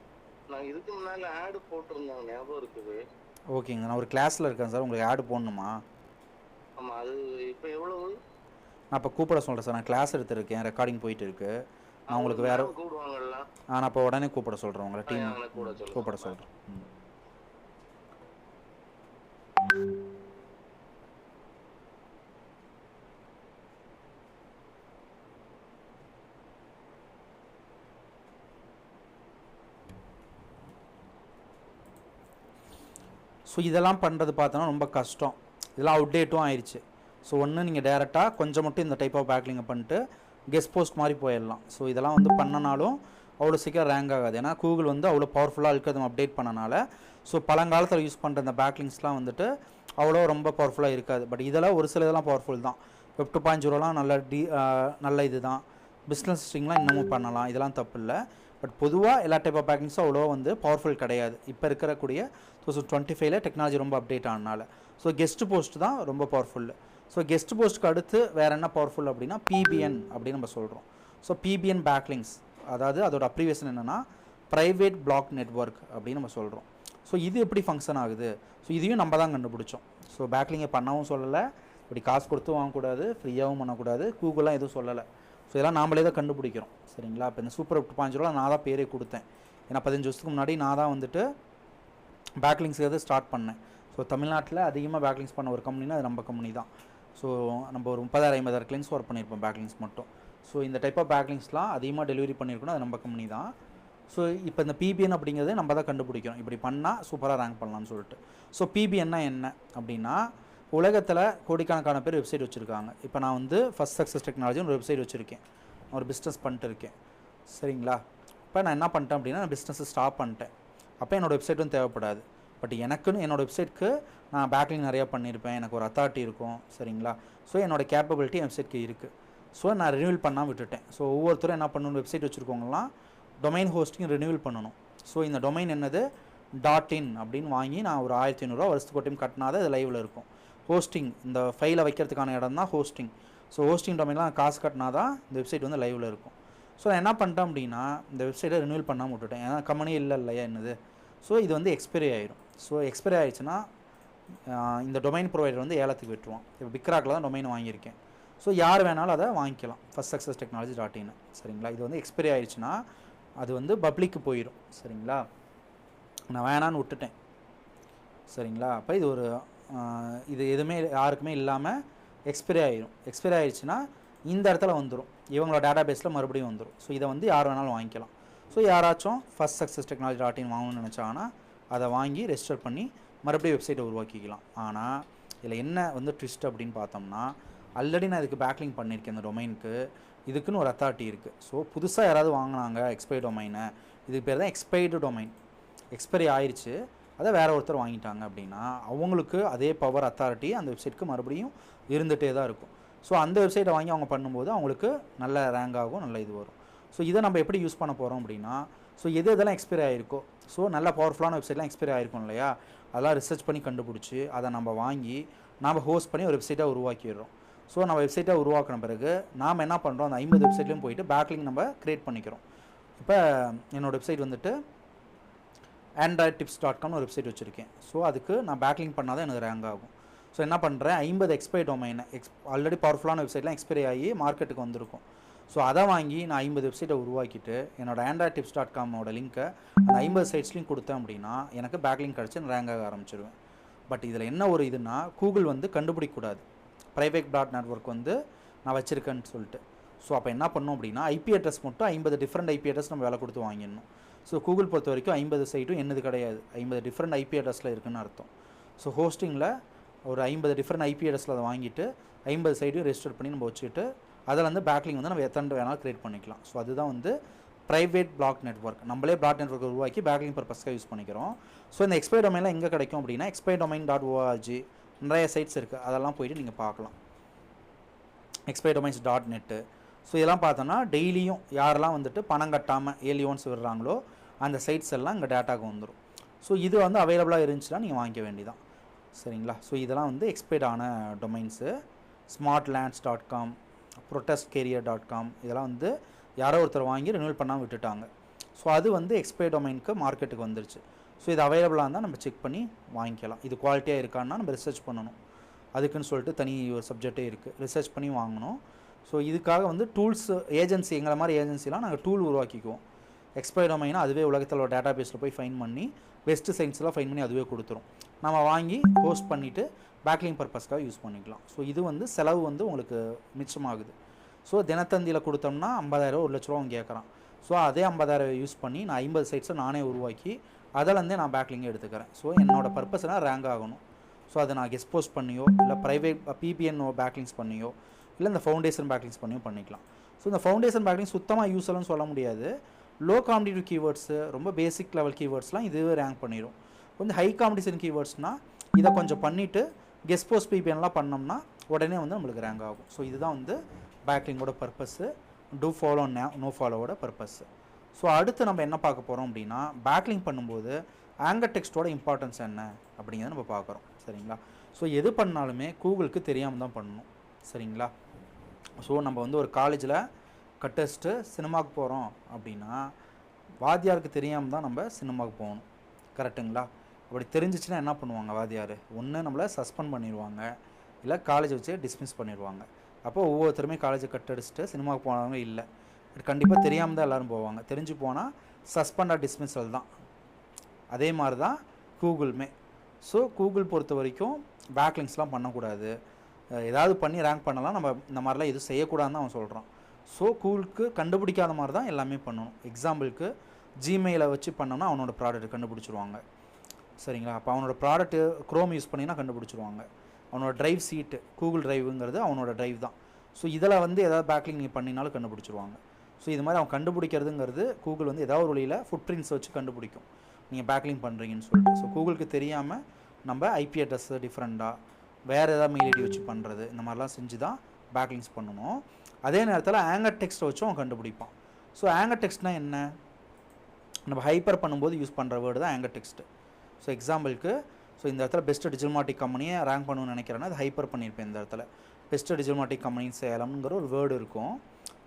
நான் இதுக்கு முன்னால ஆட் போட்டிருந்தேன், ஞாபகம் இருக்குது. ஓகேங்க, நான் ஒரு கிளாஸில் இருக்கேன் சார், உங்களுக்கு ஆட் போடணுமா? ஆமாம், அது இப்போ எவ்வளவு? நான் இப்போ கூப்பிட சொல்கிறேன் சார், நான் கிளாஸ் எடுத்துருக்கேன், ரெக்கார்டிங் போயிட்டு இருக்கு. நான் உங்களுக்கு வேறு கூப்பிடுவாங்கல்ல, நான் இப்போ உடனே கூப்பிட சொல்கிறேன், உங்களை டீம் கூப்பிட சொல்கிறேன். ஸோ இதெல்லாம் பண்ணுறது பார்த்தோன்னா ரொம்ப கஷ்டம், இதெல்லாம் அவுடேட்டும் ஆயிடுச்சு. ஸோ ஒன்று நீங்கள் டேரெக்டாக கொஞ்சம் மட்டும் இந்த டைப் ஆஃப் பேக்லிங்கை பண்ணிட்டு கெஸ்ட் போஸ்ட் மாதிரி போயிடலாம். ஸோ இதெல்லாம் வந்து பண்ணனாலும் அவ்வளோ சீக்கிரம் ரேங்க் ஆகாது, ஏன்னா கூகுள் வந்து அவ்வளோ பவர்ஃபுல்லாக இருக்கிறது அப்டேட் பண்ணனால. ஸோ பழங்காலத்தில் யூஸ் பண்ணுற இந்த பேக்லிங்ஸ்லாம் வந்துட்டு அவ்வளோ ரொம்ப பவர்ஃபுல்லாக இருக்காது. பட் இதெல்லாம் ஒரு சில இதெல்லாம் பவர்ஃபுல் தான். வெப் 2.0 நல்ல இது தான். பிஸ்னஸ் ஸ்ட்ரிங்லாம் இன்னமும் பண்ணலாம், இதெல்லாம் தப்பு இல்லை. பட் பொதுவாக எல்லா டைப் ஆஃப் பேக்கிங்ஸும் அவ்வளோ வந்து பவர்ஃபுல் கிடையாது இப்போ இருக்கக்கூடிய 2025 டெக்னாலஜி ரொம்ப அப்டேட் ஆனனால. ஸோ கெஸ்ட் போஸ்ட் தான் ரொம்ப பவர்ஃபுல். ஸோ கெஸ்ட் போஸ்ட்டுக்கு அடுத்து வேறு என்ன பவர்ஃபுல் அப்படின்னா பிபிஎன் அப்படின்னு நம்ம சொல்கிறோம். ஸோ பிபிஎன் பேக்லிங்ஸ், அதாவது அதோட அப்ரிவேஷன் என்னென்னா ப்ரைவேட் பிளாக் நெட்வொர்க் அப்படின்னு நம்ம சொல்கிறோம். ஸோ இது எப்படி ஃபங்க்ஷன் ஆகுது, ஸோ இதையும் நம்ம தான் கண்டுபிடிச்சோம். ஸோ பேக்லிங்கை பண்ணவும் சொல்லலை, இப்படி காசு கொடுத்து வாங்கக்கூடாது, ஃப்ரீயாகவும் பண்ணக்கூடாது, கூகுளாக எதுவும் சொல்லலை. ஸோ இதெல்லாம் நாமளே தான் கண்டுபிடிக்கிறோம் சரிங்களா. இப்போ இந்த சூப்பர் 2.0 நான் தான் பேரே கொடுத்தேன், ஏன்னா 15 வருஷத்துக்கு முன்னாடி நான் தான் வந்துட்டு பேக்லிங்ஸ் எது ஸ்டார்ட் பண்ணேன். ஸோ தமிழ்நாட்டில் அதிகமாக பேக்லிங்ஸ் பண்ண ஒரு கம்பெனினா அது நம்ம கம்பெனி தான். ஸோ நம்ம ஒரு 30,000-50,000 கிளைண்ட்ஸ் ஒர்க் பண்ணியிருப்போம் பேக்லிங்ஸ் மட்டும். ஸோ இந்த டைப் ஆஃப் பேக்லிங்ஸ்லாம் அதிகமாக டெலிவரி பண்ணியிருக்கணும், அது நம்ம கம்பெனி தான். ஸோ இப்போ இந்த பிபிஎன் அப்படிங்கிறது நம்ம தான் கண்டுபிடிக்கிறோம், இப்படி பண்ணால் சூப்பராக ரேங்க் பண்ணலாம்னு சொல்லிட்டு. ஸோ பிபிஎன்னா என்ன அப்படின்னா, உலகத்தில் கோடிக்கணக்கான பேர் வெப்சைட் வச்சுருக்காங்க. இப்போ நான் வந்து ஃபர்ஸ்ட் சக்ஸஸ் டெக்னாலஜின்னு ஒரு வெப்சைட் வச்சுருக்கேன், ஒரு பிஸ்னஸ் பண்ணிட்டு இருக்கேன் சரிங்களா. இப்போ நான் என்ன பண்ணிட்டேன் அப்படின்னா, நான் பிஸ்னஸை ஸ்டாப் பண்ணிட்டேன். அப்போ என்னோடய வெப்சைட்டும் தேவைப்படாது. பட் எனக்குன்னு என்னோடய வெப்சைட்க்கு நான் பேக்லிங் நிறையா பண்ணியிருப்பேன், எனக்கு ஒரு அத்தாரிட்டி இருக்கும் சரிங்களா. ஸோ என்னோடய கேப்பபிலிட்டி என் வெப்சைட்க்கு இருக்குது. ஸோ நான் ரினியூவல் பண்ணால் விட்டுட்டேன். ஸோ ஒவ்வொருத்தரும் என்ன பண்ணணும், வெப்சைட் வச்சுருக்கவங்களாம் டொமைன் ஹோஸ்டிங் ரினியூவல் பண்ணணும். ஸோ இந்த டொமைன் என்னது .in அப்படின்னு வாங்கி நான் ஒரு 1500 வருஷத்துக்கு ஒரு டைம் கட்டினா தான் இது லைவில் இருக்கும். ஹோஸ்டிங், இந்த ஃபைலை வைக்கிறதுக்கான இடம் தான் ஹோஸ்டிங். ஸோ ஹோஸ்டிங் டொமைன்லாம் காசு கட்டினா தான் இந்த வெப்சைட் வந்து லைவில் இருக்கும். ஸோ நான் என்ன பண்ணிட்டேன் அப்படின்னா, இந்த வெப்சைட்டை ரினியூவல் பண்ணாமல் விட்டுட்டேன், ஏன்னா கம்பெனி இல்லையா என்னது. ஸோ இது வந்து எக்ஸ்பைரி ஆகிடும். ஸோ எக்ஸ்பைரி ஆகிடுச்சுன்னா இந்த டொமைன் ப்ரொவைடர் வந்து ஏலத்துக்கு விட்டுருவான். இப்போ பிக்ராக்கில் தான் டொமைன் வாங்கியிருக்கேன். ஸோ யார் வேணாலும் அதை வாங்கிக்கலாம், ஃபர்ஸ்ட் சக்ஸஸ் டெக்னாலஜி .in சரிங்களா. இது வந்து எக்ஸ்பைரி ஆகிடுச்சுன்னா அது வந்து பப்ளிக்கு போயிடும் சரிங்களா. நான் வேணான்னு விட்டுட்டேன். சரிங்களா? அப்போ இது ஒரு இது எதுவுமே யாருக்குமே இல்லாமல் எக்ஸ்பைரி ஆகிடும். எக்ஸ்பைரி ஆகிடுச்சுன்னா இந்த இடத்துல வந்துடும், இவங்களோட டேட்டா பேஸில் மறுபடியும் வந்துடும். ஸோ இதை வந்து யார் வேணாலும் வாங்கிக்கலாம். ஸோ யாராச்சும் ஃபர்ஸ்ட் சக்ஸஸ் டெக்னாலஜி .in வாங்கணும்னு நினச்சாங்கன்னா அதை வாங்கி ரெஜிஸ்டர் பண்ணி மறுபடியும் வெப்சைட்டை உருவாக்கிக்கலாம். ஆனால் இதில் என்ன வந்து ட்விஸ்ட் அப்படின்னு பார்த்தோம்னா, ஆல்ரெடி நான் இதுக்கு பேக்லிங்க் பண்ணியிருக்கேன். இந்த டொமைனுக்கு இதுக்குன்னு ஒரு அத்தாரிட்டி இருக்குது. ஸோ புதுசாக யாராவது வாங்கினாங்க எக்ஸ்பைரி டொமைனை, இதுக்கு பேர் தான் எக்ஸ்பைர்டு டொமைன், எக்ஸ்பைரி ஆயிடுச்சு, அதை வேறு ஒருத்தர் வாங்கிட்டாங்க அப்படின்னா அவங்களுக்கு அதே பவர் அத்தாரிட்டி அந்த வெப்சைட்டுக்கு மறுபடியும் இருந்துகிட்டே தான் இருக்கும். ஸோ அந்த வெப்சைட்டை வாங்கி அவங்க பண்ணும்போது அவங்களுக்கு நல்ல ரேங்க் ஆகும், நல்ல இது வரும். ஸோ இதை நம்ம எப்படி யூஸ் பண்ண போகிறோம் அப்படின்னா, ஸோ இதெல்லாம் எக்ஸ்பைரி ஆகிருக்கோ, ஸோ நல்ல பவர்ஃபுல்லான வெப்சைட்லாம் எக்ஸ்பைரி ஆகிருக்கும் இல்லையா, அதெல்லாம் ரிசர்ச் பண்ணி கண்டுபிடிச்சி அதை நம்ம வாங்கி நாம் ஹோஸ்ட் பண்ணி ஒரு வெப்சைட்டாக உருவாக்கிடுறோம். ஸோ நம்ம வெப்சைட்டாக உருவாக்கின பிறகு நாம் என்ன பண்ணுறோம், அந்த 50 வெப்சைட்லேயும் போயிட்டு பேக்லிங்க் நம்ம க்ரியேட் பண்ணிக்கிறோம். இப்போ என்னோடய வெப்சைட் வந்துட்டு androidtips.com ஒரு வெப்சைட் வச்சுருக்கேன். ஸோ அதுக்கு நான் பேக்லிங்க் பண்ணால் தான் எனக்கு ரேங்க் ஆகும். ஸோ என்ன பண்ணுறேன், 50 எக்ஸ்பைரி டொமைனை ஆல்ரெடி பவர்ஃபுல்லான வெப்சைட்லாம் எக்ஸ்பைரி ஆகி மார்க்கெட்டுக்கு வந்திருக்கும். ஸோ அதை வாங்கி நான் 50 வெப்சைட்டை உருவாக்கிட்டு என்னோட androidtips.com லிங்க்கை அந்த 50 சைட்ஸ்லையும் கொடுத்தேன் அப்படின்னா எனக்கு பேக்லிங்க் கிடச்சி நான் ரேங்க் ஆக ஆரம்பிச்சிடுவேன். பட் இதில் என்ன ஒரு இதுனா, கூகுள் வந்து கண்டுபிடிக்கக்கூடாது ப்ரைவேட் நெட்வொர்க் வந்து நான் வச்சுருக்கேன்னு சொல்லிட்டு. ஸோ அப்போ என்ன பண்ணோம் அப்படின்னா, ஐபி அட்ரஸ் மட்டும் 50 டிஃப்ரெண்ட் ஐபி அட்ரஸ் நம்ம வேலை கொடுத்து வாங்கிடணும். ஸோ கூகுள் பொறுத்த வரைக்கும் 50 சைட்டும் என்னது கிடையாது, 50 டிஃப்ரெண்ட் ஐபி அட்ரஸில் இருக்குதுன்னு அர்த்தம். ஸோ ஹோஸ்டிங்கில் ஒரு 50 டிஃப்ரெண்ட் ஐபி அட்ரஸில் அதை வாங்கிட்டு 50 சைட்டையும் ரெஜிஸ்டர் பண்ணி நம்ம வச்சுக்கிட்டு அதில் வந்து பேக்லிங்க் வந்து நம்ம எத்தனை வேணாலும் க்ரியேட் பண்ணிக்கலாம். ஸோ அதுதான் வந்து ப்ரைவேட் பிளாக் நெட்வொர்க். நம்மளே பிளாக் நெட்வொர்க் உருவாக்கி பேக்லிங்க் பர்பஸ்க்காக யூஸ் பண்ணிக்கிறோம். ஸோ இந்த எக்ஸ்பைரி டொமைனில் எங்கே கிடைக்கும் அப்படின்னா, expiredomain.org நிறைய சைட்ஸ் இருக்குது, அதெல்லாம் போயிட்டு நீங்கள் பார்க்கலாம். expiredomains.net. ஸோ இதெல்லாம் பார்த்தோன்னா டெய்லியும் யாரெல்லாம் வந்துட்டு பணம் கட்டாமல் ஏலியோன்ஸ் விடுறாங்களோ அந்த சைட்ஸ் எல்லாம் இங்கே டேட்டாவுக்கு வந்துடும். ஸோ இது வந்து அவைலபிளாக இருந்துச்சுன்னா நீங்கள் வாங்கிக்க வேண்டியதான். சரிங்களா? ஸோ இதெல்லாம் வந்து எக்ஸ்பைர்டான டொமைன்ஸு. smartlands.com, protestcarrier.com இதெல்லாம் வந்து யாரோ ஒருத்தர் வாங்கி ரினியூவல் பண்ணாமல் விட்டுட்டாங்க. ஸோ அது வந்து எக்ஸ்பைரி டொமைனுக்கு மார்க்கெட்டுக்கு வந்துருச்சு. ஸோ இது அவைலபிளாக இருந்தால் நம்ம செக் பண்ணி வாங்கிக்கலாம். இது குவாலிட்டியாக இருக்கான்னா நம்ம ரிசர்ச் பண்ணணும், அதுக்குன்னு சொல்லிட்டு தனி ஒரு சப்ஜெக்டே இருக்குது, ரிசர்ச் பண்ணி வாங்கணும். ஸோ இதுக்காக வந்து டூல்ஸ் ஏஜென்சி, எங்களை மாதிரி ஏஜென்சிலாம் நாங்கள் டூல் உருவாக்கிக்குவோம். எக்ஸ்பைரி டொமைனா அதுவே உலகத்தில் ஒரு டேட்டா பேஸில் போய் ஃபைன் பண்ணி பெஸ்ட்டு சைன்ஸ்லாம் ஃபைன் பண்ணி அதுவே கொடுத்துரும். நம்ம வாங்கி போஸ்ட் பண்ணிவிட்டு பேக்லிங் பர்பஸ்க்காக யூஸ் பண்ணிக்கலாம். ஸோ இது வந்து செலவு வந்து உங்களுக்கு மிச்சமாகுது. ஸோ தினத்தந்தியில் கொடுத்தோம்னா 50,000 1,00,000 அவங்க கேட்குறான். ஸோ அதே 50,000 யூஸ் பண்ணி நான் 50 சைட்ஸை நானே உருவாக்கி அதிலேருந்தே நான் பேக்லிங்கை எடுத்துக்கிறேன். ஸோ என்னோடய பர்பஸ்னால் ரேங்க் ஆகணும். ஸோ அதை நான் கெஸ்ட் போஸ்ட் பண்ணியோ இல்லை ப்ரைவேட் பிபிஎன் பேக்லிங்ஸ் பண்ணியோ இல்லை இந்த ஃபவுண்டேஷன் பேக்லிங்ஸ் பண்ணியோ பண்ணிக்கலாம். ஸோ இந்த ஃபவுண்டேஷன் பேக்லிங் சுத்தமாக யூஸ்ஃபுல்னு சொல்ல முடியாது. லோ காம்படிட்டிவ் கீவேர்ட்ஸு, ரொம்ப பேசிக் லெவல் கீவேர்ட்ஸ்லாம் இதுவே ரேங்க் பண்ணிடும். கொஞ்சம் ஹை காம்படிஷன் கீவேர்ட்ஸ்னால் இதை கொஞ்சம் பண்ணிவிட்டு கெஸ்ட் போஸ்ட் பிபிஎன்லாம் பண்ணோம்னா உடனே வந்து நம்மளுக்கு ரேங்க் ஆகும். ஸோ இதுதான் வந்து பேக்லிங்கோட பர்பஸ்ஸு, டூ ஃபாலோ நோ ஃபாலோவோட பர்பஸ்ஸு. ஸோ அடுத்து நம்ம என்ன பார்க்க போகிறோம் அப்படின்னா, பேக்லிங் பண்ணும்போது ஆங்கர் டெக்ஸ்ட்டோட இம்பார்ட்டன்ஸ் என்ன அப்படிங்கிறத நம்ம பார்க்குறோம். சரிங்களா? ஸோ எது பண்ணாலுமே கூகுளுக்கு தெரியாமல் தான் பண்ணணும். சரிங்களா? ஸோ நம்ம வந்து ஒரு காலேஜில் கட்டடிச்சுட்டு சினிமாவுக்கு போகிறோம் அப்படின்னா வாத்தியாருக்கு தெரியாமல் தான் நம்ம சினிமாவுக்கு போகணும். கரெக்டுங்களா? அப்படி தெரிஞ்சிச்சுன்னா என்ன பண்ணுவாங்க வாத்தியார், ஒன்று நம்மளை சஸ்பெண்ட் பண்ணிடுவாங்க, இல்லை காலேஜை வச்சு டிஸ்மிஸ் பண்ணிடுவாங்க. அப்போ ஒவ்வொருத்தருமே காலேஜை கட்டடிச்சுட்டு சினிமாவுக்கு போனவங்க இல்லை, கண்டிப்பாக தெரியாமல் தான் எல்லோரும் போவாங்க. தெரிஞ்சு போனால் சஸ்பெண்டாக டிஸ்மிஸல் தான். அதே மாதிரி தான் கூகுளுமே. ஸோ கூகுள் பொறுத்த வரைக்கும் பேக்லிங்ஸ்லாம் பண்ணக்கூடாது, ஏதாவது பண்ணி ரேங்க் பண்ணலாம், நம்ம இந்த மாதிரிலாம் எதுவும் செய்யக்கூடாதுன்னு அவன் சொல்கிறான். ஸோ கூகுளுக்கு கண்டுபிடிக்காத மாதிரி தான் எல்லாமே பண்ணணும். எக்ஸாம்பிளுக்கு ஜிமெயிலை வச்சு பண்ணோன்னா அவனோட ப்ராடக்ட் கண்டுபிடிச்சிருவாங்க. சரிங்களா? அப்போ அவனோட ப்ராடக்ட்டு க்ரோம் யூஸ் பண்ணினா கண்டுபிடிச்சிருவாங்க. அவனோட ட்ரைவ் சீட்டு, கூகுள் ட்ரைவுங்கிறது அவனோட ட்ரைவ் தான். ஸோ இதில் வந்து ஏதாவது பேக்லிங் நீங்கள் பண்ணினாலும் கண்டுபிடிச்சிருவாங்க. ஸோ இது மாதிரி அவன் கண்டுபிடிக்கிறதுங்கிறது கூகுள் வந்து ஏதாவது ஒரு வழியில் ஃபுட் பிரிண்ட்ஸ் வச்சு கண்டுபிடிக்கும் நீங்கள் பேக்லிங் பண்ணுறீங்கன்னு சொல்லிட்டு. ஸோ கூகுளுக்கு தெரியாமல் நம்ம ஐபி அட்ரஸ் டிஃப்ரெண்ட்டாக வேறு ஏதாவது மெயில் ஐடி வச்சு பண்ணுறது, இந்த மாதிரிலாம் செஞ்சு தான் பேக்லிங்ஸ் பண்ணணும். அதே நேரத்தில் ஆங்கர் டெக்ஸ்ட்டை வச்சும் அவன் கண்டுபிடிப்பான். ஸோ ஆங்கர் டெக்ஸ்ட்னால் என்ன, நம்ம ஹைப்பர் பண்ணும்போது யூஸ் பண்ணுற வேர்டு தான் ஆங்கர் டெக்ஸ்ட்டு. ஸோ எக்ஸாம்பிளுக்கு இந்த இடத்துல பெஸ்ட்டு டிஜிட்டல் கம்பெனியை ரேங்க் பண்ணணும்னு நினைக்கிறேன்னா அது ஹைப்பர் பண்ணியிருப்பேன். இந்த இடத்துல பெஸ்ட்டு டிஜிட்டல் கம்பெனி சேலம்ங்கிற ஒரு வேர்டு இருக்கும்.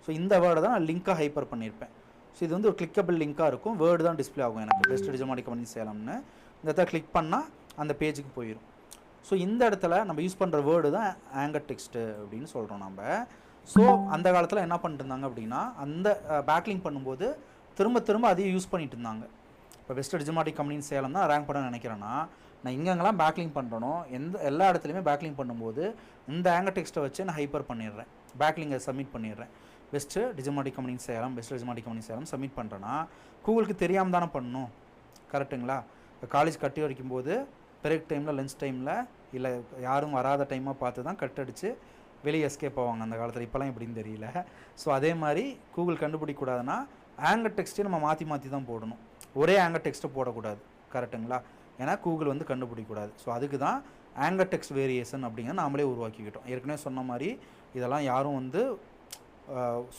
ஸோ இந்த வேர்டை தான் நான் லிங்காக ஹைப்பர் பண்ணியிருப்பேன். ஸோ இது வந்து ஒரு கிளிக்கபிள் லிங்காக இருக்கும், வேர்டு தான் டிஸ்பிளே ஆகும் எனக்கு, பெஸ்ட்டு டிஜிட்டல் கம்பெனி சேலம்னு. இந்த இடத்துல கிளிக் பண்ணால் அந்த பேஜுக்கு போயிடும். ஸோ இந்த இடத்துல நம்ம யூஸ் பண்ணுற வேர்டு தான் ஆங்கர் டெக்ஸ்ட்டு அப்படின்னு சொல்கிறோம் நம்ம. ஸோ அந்த காலத்தில் என்ன பண்ணிட்டு இருந்தாங்க அப்படின்னா, அந்த பேக்லிங் பண்ணும்போது திரும்ப திரும்ப அதையே யூஸ் பண்ணிட்டு இருந்தாங்க. இப்போ இப்போ best digital marketing company Salem தான் ரேங்க் பண்ண நினைக்கிறேன்னா, நான் எங்கெங்கெல்லாம் பேக்லிங்க் பண்ணுறனோ எல்லா இடத்துலையுமே பேக்லிங்க் பண்ணும்போது இந்த ஆங்கர் டெக்ஸ்ட்டை வச்சு நான் ஹைப்பர் பண்ணிடுறேன், பேக்லிங்கை சப்மிட் பண்ணிடுறேன். Best digital marketing company Salem, best digital marketing company Salem submit பண்ணுறேன்னா கூகுளுக்கு தெரியாமல் தானே பண்ணணும், கரெக்டுங்களா? இப்போ காலேஜ் கட்டி வரைக்கும்போது பிரேக் டைமில், லஞ்ச் டைமில், இல்லை யாரும் வராத டைமாக பார்த்து தான் கட் அடித்து வெளியே எஸ்கேப் ஆவாங்க அந்த காலத்தில். இப்போலாம் எப்படின்னு தெரியல. ஸோ அதே மாதிரி கூகுள் கண்டுபிடிக்கக்கூடாதுன்னா ஆங்கர் டெக்ஸ்ட்டே நம்ம மாற்றி மாற்றி தான் போடணும், ஒரே ஆங்கர் டெக்ஸ்ட்டை போடக்கூடாது, கரெக்டுங்களா? ஏன்னா கூகுள் வந்து கண்டுபிடிக்கக்கூடாது. ஸோ அதுக்கு தான் ஆங்கர் டெக்ஸ்ட் வேரியேஷன் அப்படிங்கிறத நாமளே உருவாக்கிக்கிட்டோம். ஏற்கனவே சொன்ன மாதிரி இதெல்லாம் யாரும் வந்து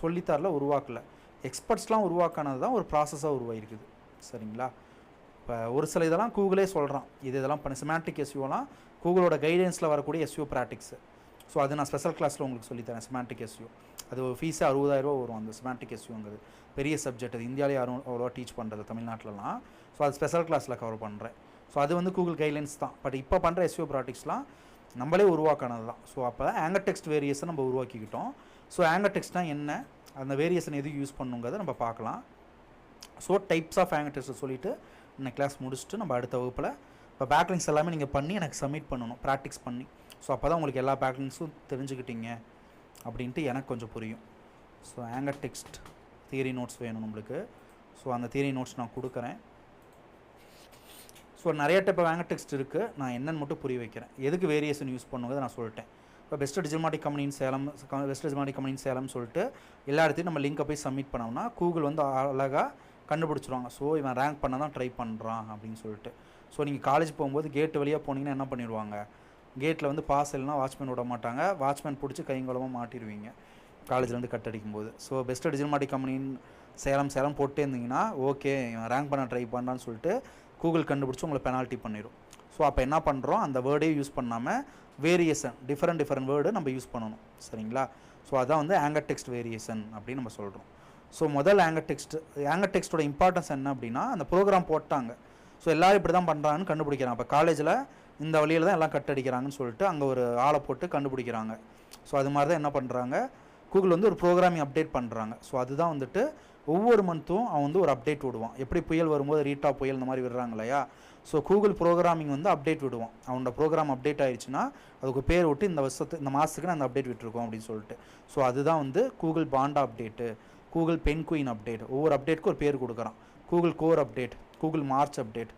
சொல்லித்தரல, உருவாக்கலை. எக்ஸ்பர்ட்ஸ்லாம் உருவாக்கினது தான் ஒரு ப்ராசஸாக உருவாயிருக்குது, சரிங்களா? இப்போ ஒரு சில இதெல்லாம் கூகுளே சொல்கிறான், இதெல்லாம் பண்ணி சிமெண்டிக் எஸ்யூலாம் கூகுளோட கைடன்ஸில் வரக்கூடிய எஸ்யூ ப்ராக்டிக்ஸு. ஸோ அது நான் ஸ்பெஷல் கிளாஸில் உங்களுக்கு சொல்லித்தரேன். சிமெண்டிக் எஸ்யூ அது ஃபீஸே 60,000 வரும். அந்த சிமெண்டிக் எஸ்யூங்கிறது பெரிய சப்ஜெக்ட், அது இந்தியாவிலே யாரும் அவ்வளோவா டீச் பண்ணுறது தமிழ்நாட்டிலலாம். ஸோ அது ஸ்பெஷல் கிளாஸில் கவர் பண்ணுறேன். ஸோ அது வந்து கூகுள் கைட்லைன்ஸ் தான். பட் இப்போ பண்ணுற எஸ்யூ ப்ராக்டிக்ஸ்லாம் நம்மளே உருவாக்கினது தான். ஸோ அப்போ ஆங்கர் டெக்ஸ்ட் வேரியேஷன் நம்ம உருவாக்கிக்கிட்டோம். ஸோ ஆங்கர் டெக்ஸ்ட்னா என்ன, அந்த வேரியேஷன் எது யூஸ் பண்ணுங்கிறத நம்ம பார்க்கலாம். ஸோ டைப்ஸ் ஆஃப் ஆங்கர் டெக்ஸ்ட்டை சொல்லிவிட்டு இந்த கிளாஸ் முடிச்சுட்டு நம்ம அடுத்த வகுப்பில் இப்போ பேக்லிங்ஸ் எல்லாமே நீங்கள் பண்ணி எனக்கு சப்மிட் பண்ணணும், ப்ராக்டிஸ் பண்ணி. ஸோ அப்போ தான் உங்களுக்கு எல்லா பேக்லிங்ஸும் தெரிஞ்சுக்கிட்டீங்க அப்படின்ட்டு எனக்கு கொஞ்சம் புரியும். So anchor text theory notes வேணும் நம்மளுக்கு. ஸோ அந்த தியரி நோட்ஸ் நான் கொடுக்குறேன். ஸோ நிறைய டைப் ஆஃப் ஆங்கர் டெக்ஸ்ட் இருக்குது, நான் என்னென்னு மட்டும் புரிய வைக்கிறேன். எதுக்கு வேரியேஷன் யூஸ் பண்ணுங்கிறத நான் சொல்லிட்டேன். இப்போ best digital marketing company Salem, best digital marketing company சேலம்னு சொல்லிட்டு எல்லா இடத்தையும் நம்ம லிங்கை போய் சப்மிட் பண்ணோம்னா கூகுள் வந்து அழகாக கண்டுபிடிச்சிருவாங்க. ஸோ இவன் ரேங்க் பண்ண தான் ட்ரை பண்ணுறான் அப்படின்னு சொல்லிட்டு. ஸோ நீங்கள் காலேஜ் போகும்போது கேட்டு வழியாக போனீங்கன்னா என்ன பண்ணிடுவாங்க, கேட்டில் வந்து பாஸ் இல்லைனா வாட்ச்மேன் விட மாட்டாங்க, வாட்ச்மேன் பிடிச்சி கைங்கலமாக மாட்டிடுவீங்க காலேஜ்லேருந்து கட் அடிக்கும்போது. So best digital marketing company Salem போட்டே இருந்தீங்கன்னா ஓகே இவன் ரேங்க் பண்ண ட்ரை பண்ணான்னு சொல்லிட்டு கூகுள் கண்டுபிடிச்சி உங்களை பெனால்ட்டி பண்ணிடும். ஸோ அப்போ என்ன பண்ணுறோம், அந்த வேர்டே யூஸ் பண்ணாமல் வேரியேஷன் டிஃப்ரெண்ட் வேர்டு நம்ம யூஸ் பண்ணணும், சரிங்களா? ஸோ அதான் வந்து ஆங்கர் டெக்ஸ்ட் வேரியேஷன் அப்படின்னு நம்ம சொல்கிறோம். ஸோ முதல் ஆங்கர் டெக்ஸ்ட்டோட இம்பார்ட்டன்ஸ் என்ன அப்படின்னா, அந்த ப்ரோக்ராம் போட்டாங்க. ஸோ எல்லோரும் இப்படி தான் பண்ணுறாங்கன்னு கண்டுபிடிக்கிறாங்க. இப்போ காலேஜில் இந்த வழியில் தான் எல்லாம் கட் அடிக்கிறாங்கன்னு சொல்லிட்டு அங்கே ஒரு ஆளை போட்டு கண்டுபிடிக்கிறாங்க. ஸோ அது மாதிரி தான் என்ன பண்ணுறாங்க, கூகுள் வந்து ஒரு ப்ரோக்ராமிங் அப்டேட் பண்ணுறாங்க. ஸோ அதுதான் வந்துட்டு ஒவ்வொரு மந்த்தும் அவன் வந்து ஒரு அப்டேட் விடுவான். எப்படி புயல் வரும்போது ரீட்டா புயல் இந்த மாதிரி விடுறாங்க இல்லையா? ஸோ கூகுள் ப்ரோக்ராமிங் வந்து அப்டேட் விடுவான். அவனோட ப்ரோக்ராம் அப்டேட் ஆயிடுச்சுன்னா அதுக்கு பேர் விட்டு இந்த மாதத்துக்கு நான் அந்த அப்டேட் விட்டுருக்கோம் அப்படின்னு சொல்லிட்டு. ஸோ அதுதான் வந்து Google Panda update, Google Penguin update. ஒவ்வொரு அப்டேட்டுக்கு ஒரு பேர் கொடுக்குறான். Google core update, Google March update,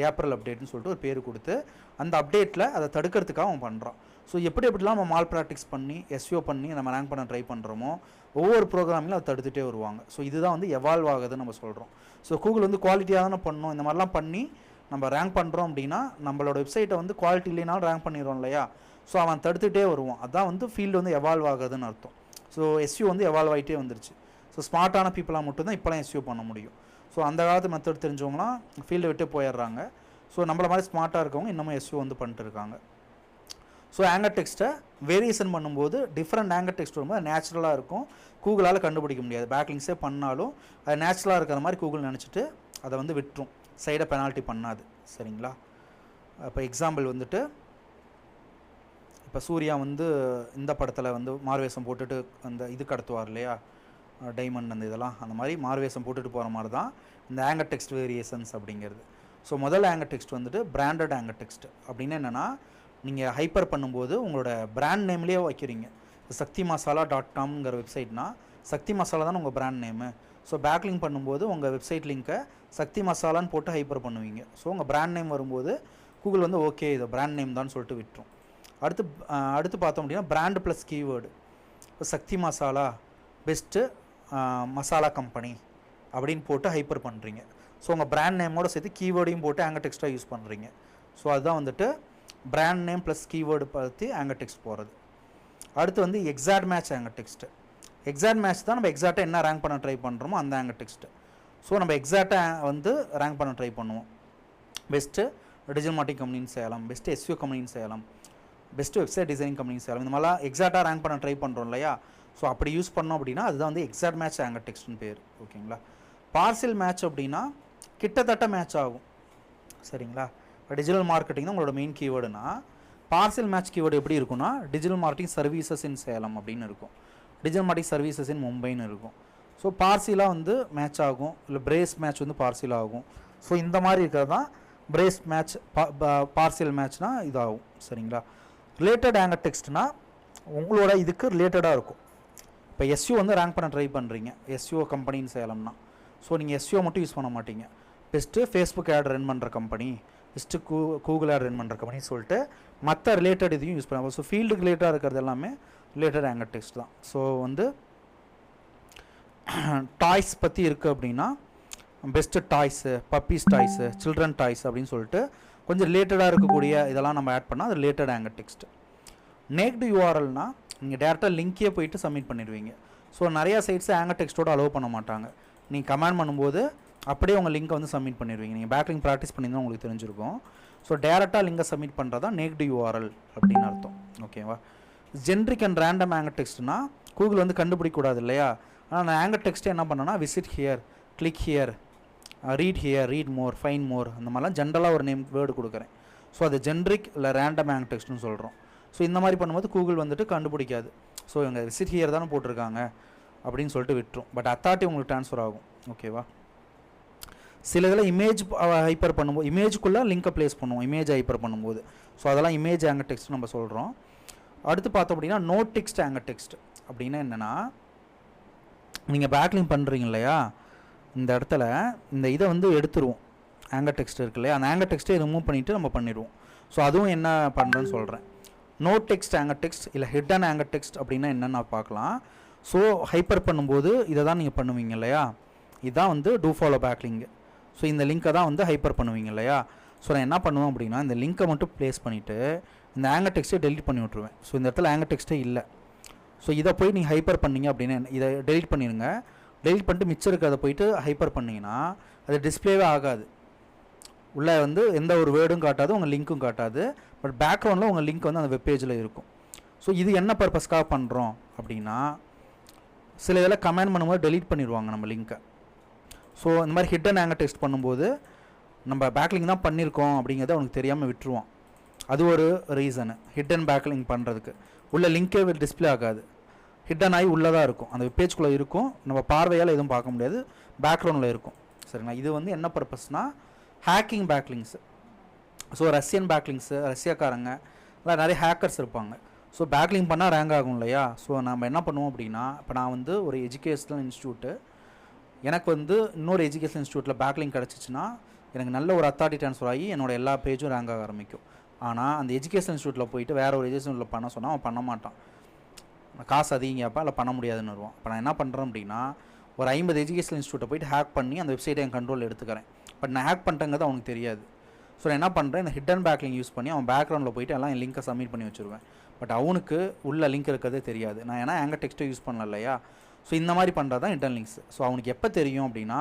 April அப்டேட்னு சொல்லிட்டு ஒரு பேர் கொடுத்து அந்த அப்டேட்டில் அதை தடுக்கிறதுக்காக அவன் பண்ணுறான். ஸோ எப்படிலாம் நம்ம மால் ப்ராக்டிக்ஸ் பண்ணி எஸ்யூ பண்ணி நம்ம ரேங்க் பண்ண ட்ரை பண்ணுறோமோ ஒவ்வொரு ப்ரோக்ராமிலும் அதை தடுத்துகிட்டே வருவாங்க. ஸோ இதுதான் வந்து எவால்வ் ஆகுதுன்னு நம்ம சொல்கிறோம். ஸோ கூகுள் வந்து குவாலிட்டியாக தானே பண்ணணும், இந்த மாதிரிலாம் பண்ணி நம்ம ரேங்க் பண்ணுறோம் அப்படின்னா நம்மளோட வெப்சைட்டை வந்து குவாலிட்டி இல்லைனாலும் ரேங்க் பண்ணிடுவோம் இல்லையா? ஸோ அவன் தடுத்துகிட்டே வருவான். அதான் வந்து ஃபீல்டு வந்து எவால்வ் ஆகுதுன்னு அர்த்தம். ஸோ எஸ்யூ வந்து எவால்வ் ஆகிட்டே வந்துருச்சு. ஸோ ஸ்மார்ட்டான பீப்புளாக மட்டும்தான் இப்போலாம் எஸ்யூ பண்ண முடியும். ஸோ அந்த காலத்து மெத்தட் தெரிஞ்சவங்களாம் ஃபீல்டை விட்டு போயிடுறாங்க. ஸோ நம்மள மாதிரி ஸ்மார்ட்டாக இருக்கவங்க இன்னமும் எஸ்யூ வந்து பண்ணிட்டு இருக்காங்க. ஸோ ஆங்கர் டெக்ஸ்ட்டை வேரியேஷன் பண்ணும்போது டிஃப்ரெண்ட் ஆங்கர் டெக்ஸ்ட் வரும்போது நேச்சுரலாக இருக்கும், கூகுளால் கண்டுபிடிக்க முடியாது. பேக்லிங்ஸே பண்ணாலும் அது நேச்சுரலாக இருக்கிற மாதிரி கூகுள் நினச்சிட்டு அதை வந்து விட்டுரும், சைடை பெனால்ட்டி பண்ணாது, சரிங்களா? இப்போ எக்ஸாம்பிள் வந்துட்டு இப்போ சூர்யா வந்து இந்த படத்தில் வந்து மார்வேஷம் போட்டுட்டு அந்த இது கடத்துவார் இல்லையா, டைமண்ட் அந்த இதெல்லாம், அந்த மாதிரி மார்வேஷம் போட்டுட்டு போகிற மாதிரி தான் இந்த ஆங்கர் டெக்ஸ்ட் வேரியேஷன்ஸ் அப்படிங்கிறது. ஸோ முதல் ஆங்கர் டெக்ஸ்ட் வந்துட்டு பிராண்டட் ஆங்கர் டெக்ஸ்ட் அப்படின்னு என்னென்னா, நீங்கள் ஹைப்பர் பண்ணும்போது உங்களோட பிராண்ட் நேம்லேயே வைக்கிறீங்க. சக்தி மசாலா .comங்கிற வெப்சைட்னா சக்தி மசாலா தான் உங்கள் பிராண்ட் நேமு. ஸோ பேக்லிங்க் பண்ணும்போது உங்கள் வெப்சைட் லிங்க்கை சக்தி மசாலான்னு போட்டு ஹைப்பர் பண்ணுவீங்க. ஸோ உங்கள் பிராண்ட் நேம் வரும்போது கூகுள் வந்து ஓகே இது பிராண்ட் நேம் தான் சொல்லிட்டு விட்டுரும். அடுத்து பார்த்தோம் அப்படின்னா பிராண்ட் ப்ளஸ் கீவேர்டு. இப்போ சக்தி மசாலா பெஸ்ட்டு மசாலா கம்பெனி அப்படின்னு போட்டு ஹைப்பர் பண்ணுறீங்க. ஸோ உங்கள் பிராண்ட் நேமோடு சேர்த்து கீவேர்டையும் போட்டு ஆங்கர் டெக்ஸ்ட்டாக யூஸ் பண்ணுறீங்க. ஸோ அதுதான் வந்துட்டு பிராண்ட் நேம் ப்ளஸ் கீவேர்டு பற்றி ஆங்கர் டெக்ஸ்ட் போகிறது. அடுத்து வந்து exact match anchor text. Exact match தான் நம்ம எக்ஸாக்டாக என்ன ரேங்க் பண்ண ட்ரை பண்ணுறோமோ அந்த ஆங்கர் டெக்ஸ்ட்டு. ஸோ நம்ம எக்ஸாக்டாக வந்து ரேங்க் பண்ண ட்ரை பண்ணுவோம். பெஸ்ட்டு டிஜிட்டல் மார்க்கெட்டிங் கம்பெனின்னு சேலம், பெஸ்ட்டு எஸ்யூ கம்பெனின்னு சேலம், பெஸ்ட்டு வெப்சைட் டிசைனிங் கம்பெனின்னு சேலம், இந்த மாதிரிலாம் எக்ஸாக்டாக ரேங்க் பண்ண ட்ரை பண்ணுறோம் இல்லையா? ஸோ அப்படி யூஸ் பண்ணோம் அப்படின்னா அதுதான் வந்து எக்ஸாக்ட் மேட்ச் ஆங்கர் டெக்ஸ்ட்னு பேர், ஓகேங்களா? பார்சியல் மேட்ச் அப்படின்னா கிட்டத்தட்ட மேட்ச் ஆகும், சரிங்களா? இப்போ டிஜிட்டல் மார்க்கெட்டிங் தான் உங்களோட மெயின் கீவேர்டுனா பார்சியல் மேட்ச் கீவேர்டு எப்படி இருக்குன்னா digital marketing services in Salem அப்படின்னு இருக்கும், டிஜிட்டல் மார்க்கெட்டிங் சர்வீசஸ் இன் மும்பைன்னு இருக்கும். ஸோ பார்சியலாக வந்து மேட்ச் ஆகும், இல்லை பிரேஸ் மேட்ச் வந்து பார்சியல் ஆகும், ஸோ இந்த மாதிரி இருக்கிறது தான் பிரேஸ் மேட்ச் பார்சியல் மேட்ச்னால் இதாகும். சரிங்களா? ரிலேட்டட் ஆங்கர் டெக்ஸ்ட்னால் உங்களோட இதுக்கு ரிலேட்டடாக இருக்கும். இப்போ எஸ்யூ வந்து ரேங்க் பண்ண ட்ரை பண்ணுறீங்க, எஸ்யூ கம்பெனின்னு சேலம்னா. ஸோ நீங்கள் எஸ்யூ மட்டும் யூஸ் பண்ண மாட்டீங்க. பெஸ்ட்டு ஃபேஸ்புக் ஆட் ரன் பண்ணுற company, best Google ad run பண்ணுற கம்பெனின்னு சொல்லிட்டு மற்ற ரிலேட்டட் இதையும் யூஸ் பண்ணுவாங்க. ஸோ ஃபீல்டுக்கு ரிலேட்டடாக இருக்கிறது எல்லாமே ரிலேட்டட் ஆங்கர் டெக்ஸ்ட் தான். ஸோ வந்து டாய்ஸ் பற்றி இருக்குது அப்படின்னா best toys, puppies toys, children toys அப்படின்னு சொல்லிட்டு கொஞ்சம் ரிலேட்டடாக இருக்கக்கூடிய இதெல்லாம் நம்ம ஆட் பண்ணால் அது ரிலேட்டட் ஆங்கர் டெக்ஸ்ட்டு. நேக்டு யூஆர்எல்னால் நீங்கள் டேரெக்டாக லிங்க்கே போயிட்டு சப்மிட் பண்ணிடுவீங்க. ஸோ நிறையா சைட்ஸ் ஆங்கர் டெக்ஸ்ட்டோட அலோவ் பண்ண மாட்டாங்க. நீங்கள் கமெண்ட் பண்ணும்போது அப்படியே உங்கள் லிங்க்கை வந்து சப்மிட் பண்ணிடுவீங்க. நீங்கள் பேக்லிங்க் ப்ராக்டிஸ் பண்ணியிருந்தால் உங்களுக்கு தெரிஞ்சிருக்கும். ஸோ டேரெக்டாக லிங்கை சப்மிட் பண்ணுறதா நேக்டு யூஆர்எல் அப்படின்னு அர்த்தம். ஓகேவா? ஜென்ரிக் அண்ட் ரேண்டம் ஆங்கர் டெக்ஸ்ட்னா கூகுள் வந்து கண்டுபிடிக்கூடாது இல்லையா? ஆனால் நான் ஆங்கர் டெக்ஸ்ட்டை என்ன பண்ணேன்னா visit here, click here, read here, read more, find more, அந்த மாதிரிலாம் ஜென்ரலாக ஒரு நேம் வேர்டு கொடுக்குறேன். ஸோ அது ஜென்ரிக் இல்லை ரேண்டம் ஆங்கர் டெக்ஸ்ட்னு சொல்கிறோம். ஸோ இந்த மாதிரி பண்ணும்போது கூகுள் வந்துட்டு கண்டுபிடிக்காது. ஸோ இவங்க விசிட் ஹியர் தானே போட்டிருக்காங்க அப்படின்னு சொல்லிட்டு விட்டுரும். பட் அத்தாரிட்டி உங்களுக்கு ட்ரான்ஸ்ஃபர் ஆகும். ஓகேவா? சில இதில் இமேஜ் ஹைப்பர் பண்ணும்போது இமேஜுக்குள்ளே லிங்கை ப்ளேஸ் பண்ணுவோம், இமேஜ் ஹைப்பர் பண்ணும்போது. ஸோ அதெல்லாம் இமேஜ் ஆங்கர் டெக்ஸ்ட் நம்ம சொல்கிறோம். அடுத்து பார்த்தோம் அப்படின்னா நோ டெக்ஸ்ட் ஆங்கர் டெக்ஸ்ட் அப்படின்னா என்னென்னா, நீங்கள் பேக்லிங்க் பண்ணுறீங்க இல்லையா, இந்த இடத்துல இந்த இதை வந்து எடுத்துருவோம். ஆங்கர் டெக்ஸ்ட் இருக்கு இல்லையா, அந்த ஆங்கர் டெக்ஸ்ட்டை ரிமூவ் பண்ணிவிட்டு நம்ம பண்ணிடுவோம். ஸோ அதுவும் என்ன பண்ணுறேன்னு சொல்கிறேன். நோ டெக்ஸ்ட் ஆங்கர் டெக்ஸ்ட் இல்லை ஹிடன் ஆங்கர் டெக்ஸ்ட் அப்படின்னா என்னென்னு பார்க்கலாம். ஸோ ஹைப்பர் பண்ணும்போது இதை தான் நீங்கள் பண்ணுவீங்க இல்லையா, இதுதான் வந்து டூ ஃபாலோ பேக்லிங்கு. ஸோ இந்த லிங்க்கை தான் வந்து ஹைப்பர் பண்ணுவீங்க இல்லையா. ஸோ நான் என்ன பண்ணுவேன் அப்படின்னா இந்த லிங்க்கை மட்டும் ப்ளேஸ் பண்ணிவிட்டு இந்த ஆங்கர் டெக்ஸ்ட்டை டெலிட் பண்ணி விட்ருவேன். ஸோ இந்த இடத்துல ஆங்கர் டெக்ஸ்ட்டே இல்லை. ஸோ இதை போய் நீங்கள் ஹைப்பர் பண்ணிங்க அப்படின்னா இதை டெலிட் பண்ணிடுங்க. டெலிட் பண்ணிட்டு மிச்சம் இருக்கிறத போயிட்டு ஹைப்பர் பண்ணிங்கன்னா அது டிஸ்பிளேவே ஆகாது. உள்ளே வந்து எந்த ஒரு வேர்டும் காட்டாது, உங்கள் லிங்க்கும் காட்டாது. பட் பேக்ரவுண்டில் உங்கள் லிங்க் வந்து அந்த வெப்பேஜில் இருக்கும். ஸோ இது என்ன பர்பஸ்க்காக பண்ணுறோம் அப்படின்னா, சில இதில் கமெண்ட் பண்ணும்போது டெலிட் பண்ணிடுவாங்க நம்ம லிங்க்கை. ஸோ இந்த மாதிரி ஹிடன் ஆங்கர் டெக்ஸ்ட் பண்ணும்போது நம்ம பேக்லிங்க் தான் பண்ணியிருக்கோம் அப்படிங்கிறத அவனுக்கு தெரியாமல் விட்டுருவான். அது ஒரு ரீசனு ஹிடன் பேக்லிங்க் பண்ணுறதுக்கு. உள்ள லிங்க்கே டிஸ்பிளே ஆகாது, ஹிடன் ஆகி உள்ளே தான் இருக்கும், அந்த வெப்பேஜ்குள்ளே இருக்கும், நம்ம பார்வையால் எதுவும் பார்க்க முடியாது, பேக்ரவுண்டில் இருக்கும். சரிங்களா? இது வந்து என்ன பர்பஸ்னால் hacking backlinks. So Russian backlinks, ரஷ்யாக்காரங்க இல்லை நிறைய ஹேக்கர்ஸ் இருப்பாங்க. ஸோ பேக்லிங்க் பண்ணால் ரேங்க் ஆகும் இல்லையா. ஸோ நம்ம என்ன பண்ணுவோம் அப்படின்னா, இப்போ நான் வந்து ஒரு எஜுகேஷ்னல் இன்ஸ்டியூட்டு, எனக்கு வந்து இன்னொரு எஜுகேஷன் இன்ஸ்டியூட்டில் பேக்லிங்க் கிடச்சிச்சின்னா எனக்கு நல்ல ஒரு அத்தாரிட்டி ட்ரான்ஸ்ஃபர் ஆகி என்னோடய எல்லா பேஜும் ரேங்க் ஆக ஆரம்பிக்கும். ஆனால் அந்த எஜுகேஷன் இன்ஸ்டியூட்டில் போயிட்டு வேறு ஒரு எஜுகேஷனில் பண்ண சொன்னால் அவன் பண்ண மாட்டான். காசு அதிகப்பா இல்லை பண்ண முடியாதுன்னு வருவான். இப்போ நான் என்ன பண்ணுறேன் அப்படின்னா, ஒரு 50 எஜுகேஷன் இன்ஸ்டியூட்டை போயிட்டு ஹேக் பண்ணி அந்த வெப்சைட்டை என் கண்ட்ரோலில் எடுத்துக்கிறேன். பட் நான் ஹேக் பண்ணிட்டேங்கிறது அவனுக்கு தெரியாது. ஸோ நான் என்ன பண்ணுறேன், இந்த ஹிடன் பேக்லிங் யூஸ் பண்ணி அவன் பேக்ரவுண்டில் போயிட்டு எல்லாம் என் லிங்க்கை சப்மிட் பண்ணி வச்சுருவேன். பட் அவனுக்கு உள்ள லிங்க் இருக்கிறதே தெரியாது. நான் ஏன்னா ஆங்கர் டெக்ஸ்ட்டை யூஸ் பண்ணல இல்லையா. ஸோ இந்த மாதிரி பண்ணுறது தான் ஹிடன் லிங்க்ஸ். ஸோ அவனுக்கு எப்போ தெரியும் அப்படின்னா,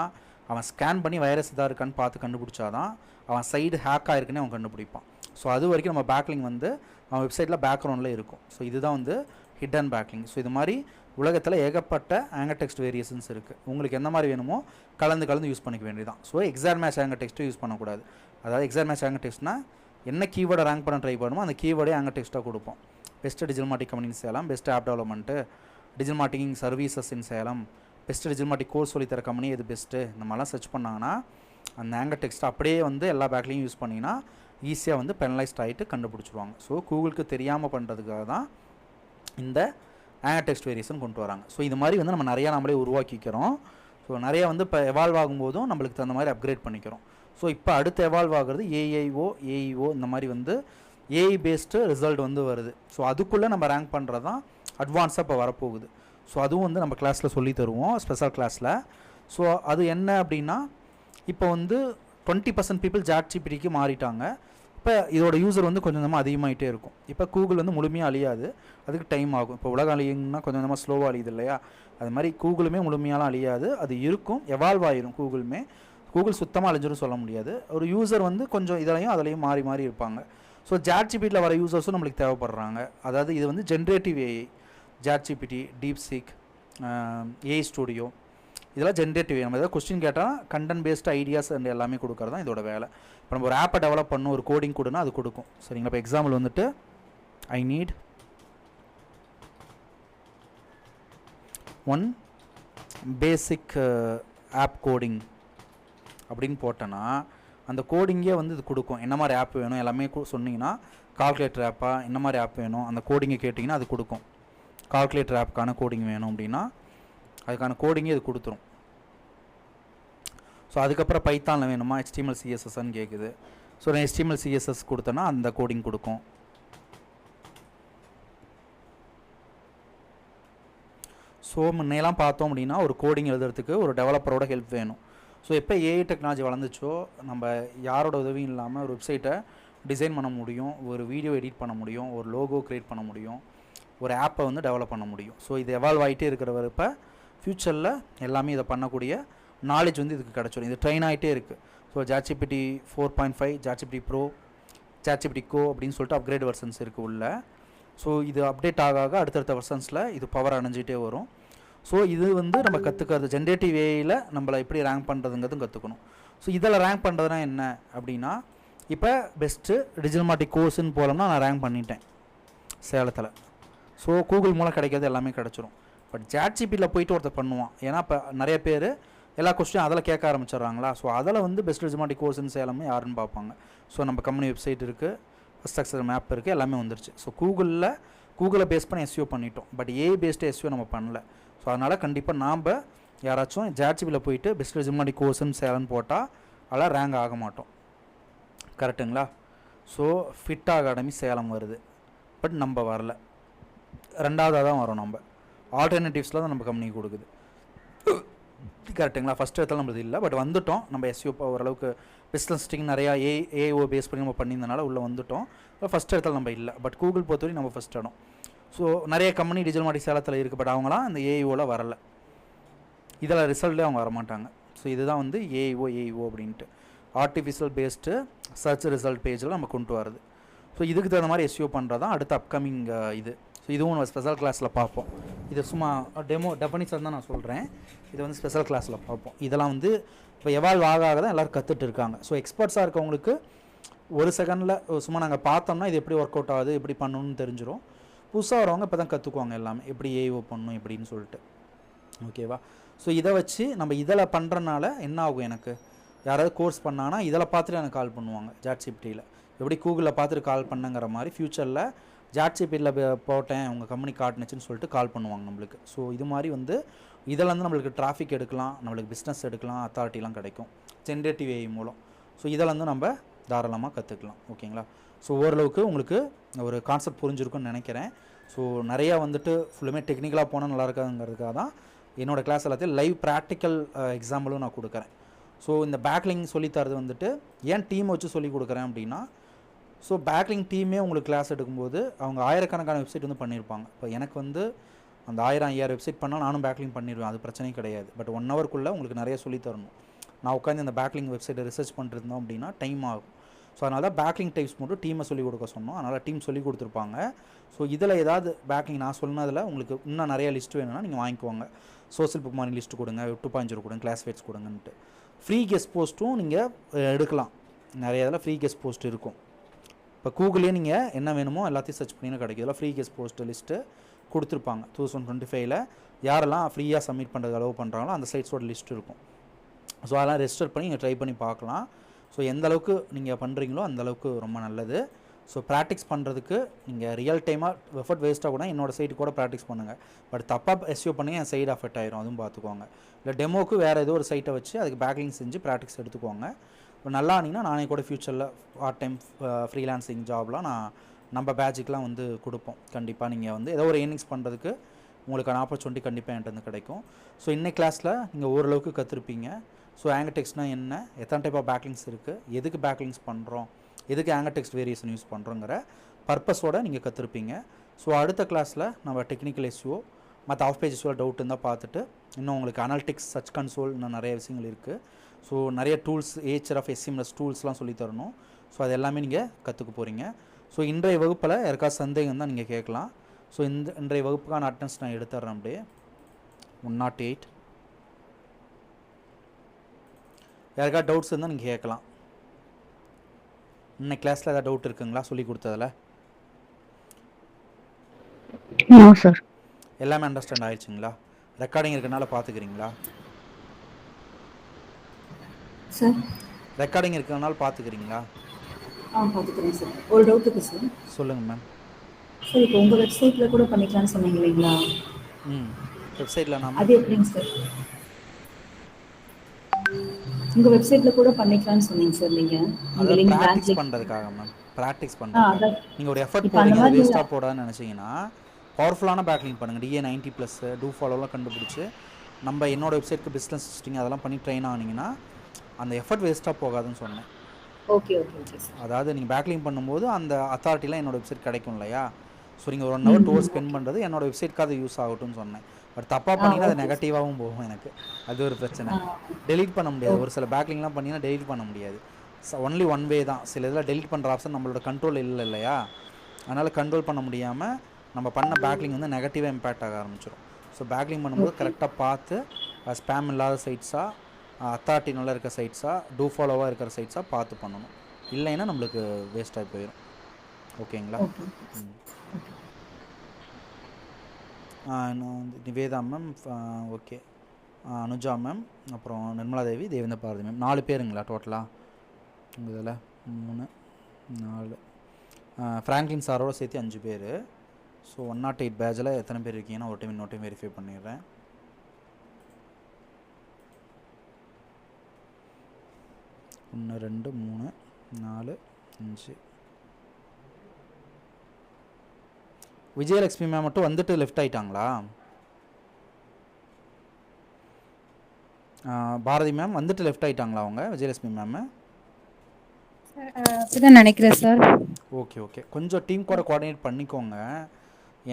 அவன் ஸ்கேன் பண்ணி வைரஸ் இதாக இருக்கான்னு பார்த்து கண்டுபிடிச்சாதான் அவன் சைடு ஹேக் ஆகிருக்குன்னு அவன் கண்டுபிடிப்பான். ஸோ அது வரைக்கும் நம்ம பேக்லிங் வந்து அவன் வெப்சைட்டில் பேக்ரவுண்டில் இருக்கும். ஸோ இதுதான் வந்து ஹிடன் பேக்லிங். ஸோ இது மாதிரி உலகத்தில் ஏகப்பட்ட ஆங்கர் டெக்ஸ்ட் வேரியேஷன்ஸ் இருக்குது. உங்களுக்கு எந்த மாதிரி வேணுமோ கலந்து யூஸ் பண்ணிக்க வேண்டியதான். ஸோ எக்ஸாம் மேட்ச் ஆங்கர் டெக்ஸ்ட்டை யூஸ் பண்ணக்கூடாது. அதாவது எக்ஸாம் மேட்ச் ஆங்கர் டெக்ஸ்ட்னால் என்ன கீவேர்டை ரேங்க் பண்ண ட்ரை பண்ணுமோ அந்த கீவேர்டே ஆங்கர் டெக்ஸ்ட்டாக கொடுப்போம். பெஸ்ட்டு டிஜிட்டல் மார்க்கெட்டிங் கம்பெனின்னு Salem, best app development, digital marketing services in Salem, best digital marketing course சொல்லித்தர கம்பெனி எது பெஸ்ட்டு, இந்த மாதிரிலாம் சர்ச் பண்ணாங்கன்னா அந்த ஆங்கர் டெக்ஸ்ட் அப்படியே வந்து எல்லா பேக்லையும் யூஸ் பண்ணிங்கன்னா ஈஸியாக வந்து பெனலைஸ்ட் ஆகிட்டு கண்டுபிடிச்சிருவாங்க. ஸோ கூகுளுக்கு தெரியாமல் பண்ணுறதுக்காக தான் இந்த ஆங்கர் டெக்ஸ்ட் வேரியேஷன் கொண்டு வராங்க. ஸோ இது மாதிரி வந்து நம்ம நிறையா நம்மளே உருவாக்கிக்கிறோம். ஸோ நிறையா வந்து இப்போ எவால்வ் ஆகும்போதும் நம்மளுக்கு தகுந்த மாதிரி அப்கிரேட் பண்ணிக்கிறோம். ஸோ இப்போ அடுத்து எவால்வ் ஆகுறது ஏஐஓ இந்த மாதிரி வந்து ஏஐ பேஸ்டு ரிசல்ட் வந்து வருது. ஸோ அதுக்குள்ளே நம்ம ரேங்க் பண்ணுறது தான் அட்வான்ஸாக இப்போ வரப்போகுது. ஸோ அதுவும் வந்து நம்ம கிளாஸில் சொல்லி தருவோம், ஸ்பெஷல் கிளாஸில். ஸோ அது என்ன அப்படின்னா, இப்போ வந்து 20% பீப்புள் ChatGPTக்கு மாறிட்டாங்க. இப்போ இதோட யூசர் வந்து கொஞ்சம் கொஞ்சமாக அதிகமாகிட்டே இருக்கும். இப்போ கூகுள் வந்து முழுமையாக அழியாது, அதுக்கு டைம் ஆகும். இப்போ உலகம் அழியுங்கன்னா கொஞ்சம் கொஞ்சமாக ஸ்லோவாக அழியுது இல்லையா, அது மாதிரி கூகுளுமே முழுமையாலாம் அழியாது, அது இருக்கும், எவால்வ் ஆகிரும். கூகுள் சுத்தமாக அழிஞ்சிரும் சொல்ல முடியாது. ஒரு யூசர் வந்து கொஞ்சம் இதுலையும் அதுலேயும் மாறி மாறி இருப்பாங்க. ஸோ ChatGPTயில் வர யூசர்ஸும் நம்மளுக்கு தேவைப்படுறாங்க. அதாவது இது வந்து generative AI, ChatGPT, DeepSeek, AI studio, இதெல்லாம் ஜென்ரேட்டிவ். நம்ம ஏதாவது கொஸ்டின் கேட்டால் கண்டென்ட் பேஸ்டு ஐடியாஸ் அண்ட் எல்லாமே கொடுக்குறது தான் இதோட வேலை. இப்போ நம்ம ஒரு ஆப்பை டெவலப் பண்ணணும், ஒரு கோடிங் கொடுனா அது கொடுக்கும். சரிங்களா? இப்போ எக்ஸாம்பிள் வந்துட்டு I need one basic of coding அப்படின்னு போட்டேன்னா அந்த கோடிங்கே வந்து இது கொடுக்கும். என்ன மாதிரி ஆப் வேணும் எல்லாமே சொன்னீங்கன்னா, கால்குலேட்டர் ஆப்பா என்ன மாதிரி ஆப் வேணும் அந்த கோடிங்கை கேட்டிங்கன்னா அது கொடுக்கும். கால்குலேட்டர் ஆப்புக்கான கோடிங் வேணும் அப்படின்னா அதுக்கான கோடிங்கே இது கொடுத்துரும். ஸோ அதுக்கப்புறம் பைத்தானில் வேணுமா HTML CSSன்னு கேட்குது. ஸோ நான் HTML CSS கொடுத்தேன்னா அந்த கோடிங் கொடுக்கும். ஸோ முன்னையெல்லாம் பார்த்தோம் அப்படின்னா ஒரு கோடிங் எழுதுறதுக்கு ஒரு டெவலப்பரோட ஹெல்ப் வேணும். ஸோ எப்போ AI டெக்னாலஜி வளர்ந்துச்சோ நம்ம யாரோட உதவியும் இல்லாமல் ஒரு வெப்சைட்டை டிசைன் பண்ண முடியும், ஒரு வீடியோ எடிட் பண்ண முடியும், ஒரு லோகோ க்ரியேட் பண்ண முடியும், ஒரு ஆப்பை வந்து டெவலப் பண்ண முடியும். ஸோ இது எவால்வ் ஆகிட்டே இருக்கிறவரப்ப ஃப்யூச்சரில் எல்லாமே இதை பண்ணக்கூடிய நாலேஜ் வந்து இதுக்கு கிடச்சிடும். இது ட்ரெயின் ஆகிட்டே இருக்குது. So ChatGPT 4.5, ChatGPT Pro, ChatGPT Go அப்படின்னு சொல்லிட்டு அப்கிரேட் வெர்ஷன்ஸ் இருக்குது உள்ள. ஸோ இது அப்டேட் ஆக அடுத்தடுத்த வெர்ஷன்ஸில் இது பவர் அணைஞ்சிட்டே வரும். ஸோ இது வந்து நம்ம கற்றுக்கிறது ஜென்ரேட்டிவ் ஏஐயில் நம்மளை எப்படி ரேங்க் பண்ணுறதுங்கிறதும் கற்றுக்கணும். ஸோ இதில் ரேங்க் பண்ணுறதுனா என்ன அப்படின்னா, இப்போ பெஸ்ட்டு டிஜிட்டல் மார்க்கெட்டிங் கோர்ஸ்ன்னு போலம்னா நான் ரேங்க் பண்ணிட்டேன் சேலத்தில். ஸோ கூகுள் மூலம் கிடைக்கிறது எல்லாமே கிடச்சிரும். பட் ChatGPTயில் போயிட்டு ஒருத்தர் பண்ணுவான். ஏன்னா இப்போ நிறைய பேர் எல்லா கொஸ்டினும் அதில் கேட்க ஆரம்பிச்சிடுறாங்களா. ஸோ அதில் வந்து பெஸ்ட் டிஜிட்டல் மார்க்கெட்டிங் கோர்ஸ்ன்னு சேலம்னு யாருன்னு பார்ப்பாங்க. ஸோ நம்ம கம்பெனி வெப்சைட் இருக்குது, ஸ்ட்ரக்சர் மேப் இருக்குது, எல்லாமே வந்துருச்சு. ஸோ கூகுளை பேஸ் பண்ணி SEO பண்ணிட்டோம். பட் ஏஐ பேஸ்டு SEO நம்ம பண்ணல. ஸோ அதனால் கண்டிப்பாக நாம் யாராச்சும் ChatGPTயில் போயிட்டு பெஸ்ட் டிஜிட்டல் மார்க்கெட்டிங் கோர்ஸ்ன்னு சேலன்னு போட்டால் அதெல்லாம் ரேங்க் ஆக மாட்டோம். கரெக்டுங்களா? ஸோ ஃபிட் அகாடமி சேலம் வருது, பட் நம்ம வரல. ரெண்டாவதாக தான் வரும். நம்ம ஆல்டர்னேட்டிவ்ஸில் தான் நம்ம கம்பெனி கொடுக்குது. கரெக்டுங்களா? ஃபஸ்ட் இடத்துல நம்மளது இல்லை, பட் வந்துவிட்டோம். நம்ம SEO ஓரளவுக்கு பிஸ்னஸ் ஸ்டிங் நிறையா ஏஓ பேஸ் பண்ணி நம்ம பண்ணியிருந்தனால உள்ளே வந்துவிட்டோம். ஃபஸ்ட் இடத்துல நம்ம இல்லை, பட் கூகுள் பொறுத்தவரைக்கும் நம்ம ஃபஸ்ட் இடம். ஸோ நிறைய கம்பெனி டிஜிட்டல் மார்க்கெட்டிங் சேலத்தில் இருக்குது, பட் அவங்களாம் அந்த ஏஐஓவில் வரலை. இதில் ரிசல்ட்லேயே அவங்க வரமாட்டாங்க. ஸோ இதுதான் வந்து ஏஐஓ அப்படின்ட்டு ஆர்டிஃபிஷியல் பேஸ்டு சர்ச் ரிசல்ட் பேஜில் நம்ம கொண்டு வரது. ஸோ இதுக்கு தகுந்த மாதிரி SEO பண்ணுறது தான் அடுத்த அப்கமிங் இது. ஸோ இதுவும் நம்ம ஸ்பெஷல் கிளாஸில் பார்ப்போம். இது சும்மா டெஃபனிஷன் தான் நான் சொல்கிறேன். இது வந்து ஸ்பெஷல் கிளாஸில் பார்ப்போம். இதெல்லாம் வந்து இப்போ எவால்வ் ஆக தான் எல்லோரும் கற்றுட்டு இருக்காங்க. ஸோ எக்ஸ்பர்ட்ஸாக இருக்கவங்களுக்கு ஒரு செகண்டில் சும்மா நாங்கள் பார்த்தோம்னா இது எப்படி ஒர்க் அவுட் ஆகுது, எப்படி பண்ணணும்னு தெரிஞ்சிடும். புதுசாக வரவங்க இப்போ தான் கற்றுக்குவாங்க எல்லாமே, எப்படி ஏஓ பண்ணணும் எப்படின்னு சொல்லிட்டு. ஓகேவா? ஸோ இதை வச்சு நம்ம இதில் பண்ணுறனால என்ன ஆகும், எனக்கு யாராவது கோர்ஸ் பண்ணாங்கன்னா இதில் பார்த்துட்டு எனக்கு கால் பண்ணுவாங்க. ChatGPTயில் எப்படி கூகுளில் பார்த்துட்டு கால் பண்ணுங்கிற மாதிரி ஃப்யூச்சரில் ChatGPTயில் போட்டேன் உங்கள் கம்பெனி காட்டுனுச்சுன்னு சொல்லிட்டு கால் பண்ணுவாங்க நம்மளுக்கு. ஸோ இது மாதிரி வந்து இதில் வந்து நம்மளுக்கு டிராஃபிக் எடுக்கலாம், நம்மளுக்கு பிஸ்னஸ் எடுக்கலாம், அத்தாரிட்டிலாம் கிடைக்கும் ஜென்ரேட்டிவ் ஏஐ மூலம். ஸோ இதில் வந்து நம்ம தாராளமாக கற்றுக்கலாம். ஓகேங்களா? ஸோ ஓரளவுக்கு உங்களுக்கு ஒரு கான்செப்ட் புரிஞ்சிருக்குன்னு நினைக்கிறேன். ஸோ நிறையா வந்துட்டு ஃபுல்லுமே டெக்னிக்கலாக போனால் நல்லா இருக்காதுங்கிறதுக்காக தான் என்னோடய கிளாஸ் எல்லாத்தையும் லைவ் ப்ராக்டிக்கல் எக்ஸாம்பிளும் நான் கொடுக்குறேன். ஸோ இந்த பேக்லிங் சொல்லித்தரது வந்துட்டு ஏன் டீம் வச்சு சொல்லி கொடுக்குறேன் அப்படின்னா, ஸோ பேக்லிங் டீமே உங்களுக்கு கிளாஸ் எடுக்கும்போது அவங்க ஆயிரக்கணக்கான வெப்சைட் வந்து பண்ணியிருப்பாங்க. இப்போ எனக்கு வந்து அந்த 1000 வெப்சைட் பண்ணால் நானும் பேக்லிங் பண்ணிடுவேன், அது பிரச்சனையும் கிடையாது. பட் 1 ஹவருக்குள்ளே உங்களுக்கு நிறைய சொல்லித்தரணும். நான் உட்காந்து இந்த பேக்லிங் வெப்சைட்டை ரிசர்ச் பண்ணிருந்தோம் அப்படின்னா டைம் ஆகும். ஸோ அதனால தான் பேக்லிங் டைப்ஸ் மட்டும் டீமை சொல்லிக் கொடுக்க சொன்னோம். அதனால் டீம் சொல்லி கொடுத்துருப்பாங்க. ஸோ இதில் ஏதாவது பேக்லிங் நான் சொன்னதில் உங்களுக்கு இன்னும் நிறையா லிஸ்ட் வேணும்னா நீங்கள் வாங்கிக்குவாங்க. சோஷியல் புக் மார்னிங் லிஸ்ட்டு கொடுங்க, வெப் 2.0 கொடுங்க, கிளாஸ்வேட்ஸ் கொடுங்கன்ட்டு. ஃப்ரீ கெஸ்ட் போஸ்ட்டும் நீங்கள் எடுக்கலாம். நிறைய இதில் ஃப்ரீ கெஸ்ட் போஸ்ட் இருக்கும். இப்போ கூகுளே நீங்கள் என்ன வேணுமோ எல்லாத்தையும் சர்ச் பண்ணினா கிடைக்கும். இதெல்லாம் ஃப்ரீ கெஸ்ட் போஸ்ட் லிஸ்ட்டு கொடுத்துருப்பாங்க. 2025 யாரெல்லாம் ஃப்ரீயாக சப்மிட் பண்ணுறது அலோவ் பண்ணுறாங்களோ அந்த சைட்ஸோட லிஸ்ட் இருக்கும். ஸோ அதெல்லாம் ரெஜிஸ்டர் பண்ணி நீங்கள் ட்ரை பண்ணி பார்க்கலாம். ஸோ எந்த அளவுக்கு நீங்கள் பண்ணுறீங்களோ அந்தளவுக்கு ரொம்ப நல்லது. ஸோ ப்ராக்டிக்ஸ் பண்ணுறதுக்கு நீங்கள் ரியல் டைமாக எஃபர்ட் வேஸ்ட்டாக கூட என்னோடய சைட்டு கூட ப்ராக்டிஸ் பண்ணுங்கள். பட் தப்பாக SEO பண்ணி என் சைடு அஃபெக்ட் ஆயிரும், அதுவும் பார்த்துக்கோங்க. இல்லை டெமோக்கு வேறு ஏதோ ஒரு சைட்டை வச்சு அதுக்கு பேக்லிங் செஞ்சு ப்ராக்டிக்ஸ் எடுத்துக்கோங்க. இப்போ நல்லா ஆனிங்கன்னா நானே கூட ஃப்யூச்சரில் பார்ட் டைம் ஃப்ரீலான்சிங் ஜாப்லாம் நம்ம பேட்சுக்கெலாம் வந்து கொடுப்போம். கண்டிப்பாக நீங்கள் வந்து ஏதோ ஒரு ஏர்னிங்ஸ் பண்ணுறதுக்கு உங்களுக்கான ஆப்பர்ச்சுனிட்டி கண்டிப்பாக என்கிட்ட வந்து கிடைக்கும். ஸோ இன்னைக்கு கிளாஸில் நீங்கள் ஓரளவுக்கு கற்றுருப்பீங்க. ஸோ ஆங்கர் டெக்ஸ்ட்னால் என்ன, எத்தனை டைப் ஆஃப் பேக்லிங்ஸ் இருக்குது, எதுக்கு பேக்லிங்ஸ் பண்ணுறோம், எதுக்கு ஆங்கர் டெக்ஸ்ட் வேரியேஷன் யூஸ் பண்ணுறோங்கிற பர்பஸோடு நீங்கள் கற்றுருப்பீங்க. ஸோ அடுத்த கிளாஸில் நம்ம டெக்னிக்கல் SEO மற்ற ஆஃப் பேஜ் SEO டவுட் இருந்தால் பார்த்துட்டு இன்னும் உங்களுக்கு அனாலிட்டிக்ஸ், சர்ச் கன்சோல் இன்னும் நிறைய விஷயங்கள் இருக்குது. ஸோ நிறைய டூல்ஸ், AHRF SEMS டூல்ஸ்லாம் சொல்லித்தரணும். ஸோ அது எல்லாமே நீங்கள் கற்றுக்க போகிறீங்க. ஸோ இன்றைய வகுப்பில் யாருக்காவது சந்தேகம் தான் நீங்கள் கேட்கலாம். ஸோ இன்றைய வகுப்புக்கான அட்டெண்டன்ஸ் நான் எடுத்துட்றேன். அப்படியே 108 யாருக்காவது டவுட்ஸ் இருந்தால் நீங்கள் கேட்கலாம். இன்னைக்கு கிளாஸில் ஏதாவது டவுட் இருக்குங்களா சொல்லி கொடுத்ததில்? சார் எல்லாமே அண்டர்ஸ்டாண்ட் ஆயிடுச்சுங்களா? ரெக்கார்டிங் இருக்கனால பார்த்துக்கிறீங்களா? சார் ரெக்கார்டிங் இருக்கிறனால பார்த்துக்கிறீங்களா? பார்த்துக்கிறேன் சார். ஒரு டவுட் இருக்குது சார். சொல்லுங்கள் மேம். சார் இப்போ உங்கள் வெப்சைட்டில் கூட பண்ணிக்கலாம்னு சொன்னீங்க இல்லைங்களா? வெப்சைட்டில் அது எப்படிங்க சார்? உங்கள் வெப்சைட்டில் கூட பண்ணிக்கலாம்னு சொன்னீங்க சார் நீங்கள். அதாவது லிங்க் ப்ராக்டிஸ் பண்ணுறதுக்காக மேம், ப்ராக்டிஸ் பண்ணுறதுக்காக. அதான் நீங்கள் ஒரு எஃபர்ட் இப்போ அந்த போடுறீங்க, அது மாதிரி வேஸ்ட்டாக போடாதுன்னு நினச்சிங்கன்னா பவர்ஃபுல்லான பேக்லிங் பண்ணுங்கள். DA 90+, டூ ஃபாலோலாம் கண்டுபிடிச்சி நம்ம என்னோடய வெப்சைட்டுக்கு பிஸ்னஸ் சிஸ்டிங் அதெல்லாம் பண்ணி ட்ரெயின் ஆனீங்கன்னா அந்த எஃபர்ட் வேஸ்ட்டாக போகாதுன்னு சொன்னேன். Okay okay okay sir. அதாவது நீங்கள் பேக்லிங் பண்ணும்போது அந்த அத்தாரிட்டிலாம் என்னோடய வெப்சைட் கிடைக்கும் இல்லையா? ஸோ நீங்கள் ஒரு 1 hour 2 hours ஸ்பெண்ட் பண்ணுறது என்னோடய வெப்சைட்க்கு அது யூஸ் ஆகட்டும்னு சொன்னேன். பட் தப்பாக பண்ணிங்கன்னா அது நெகட்டிவாகவும் போகும் எனக்கு. அது ஒரு பிரச்சனை. டெலீட் பண்ண முடியாது. ஒரு சில பேக்லிங்லாம் பண்ணிங்கன்னா டெலீட் பண்ண முடியாது. ஒன்லி ஒன் வே தான். சில இதில் டெலீட் பண்ணுற ஆப்ஷன் நம்மளோட கண்ட்ரோல் இல்லை இல்லையா? அதனால் கண்ட்ரோல் பண்ண முடியாமல் நம்ம பண்ண பேக்லிங் வந்து நெகட்டிவாக இம்பேக்ட் ஆக ஆரம்பிச்சிடும். ஸோ பேக்லிங் பண்ணும்போது கரெக்டாக பார்த்து ஸ்பேம் இல்லாத சைட்ஸாக, அத்தாரிட்டி நல்லா இருக்க சைட்ஸாக, டூ ஃபாலோவாக இருக்கிற சைட்ஸாக பார்த்து பண்ணணும். இல்லைன்னா நம்மளுக்கு வேஸ்ட்டாகி போயிடும். ஓகேங்களா? இன்னும் வந்து Nivetha ma'am, okay, Anuja ma'am, அப்புறம் நிர்மலா தேவி, தேவேந்திர பாரதி மேம், 4 பேருங்களா டோட்டலாக உங்கள் இதில்? 3 4 ஃப்ராங்க்லின் சாரோட சேர்த்து 5 பேர். ஸோ 108 பேட்சில் எத்தனை பேர் இருக்கீங்கன்னா ஒரு டைம் இன்னொரு டைம் வெரிஃபை பண்ணிடுறேன். 1 2 3 4 5. விஜயலட்சுமி மேம் மட்டும் வந்துட்டு லெஃப்ட் ஆகிட்டாங்களா? பாரதி மேம் வந்துட்டு லெஃப்ட் ஆகிட்டாங்களா அவங்க? விஜயலட்சுமி மேம் அப்படிதான் நினைக்கிறேன் சார். ஓகே ஓகே, கொஞ்சம் டீம் கூட கோஆர்டினேட் பண்ணிக்கோங்க.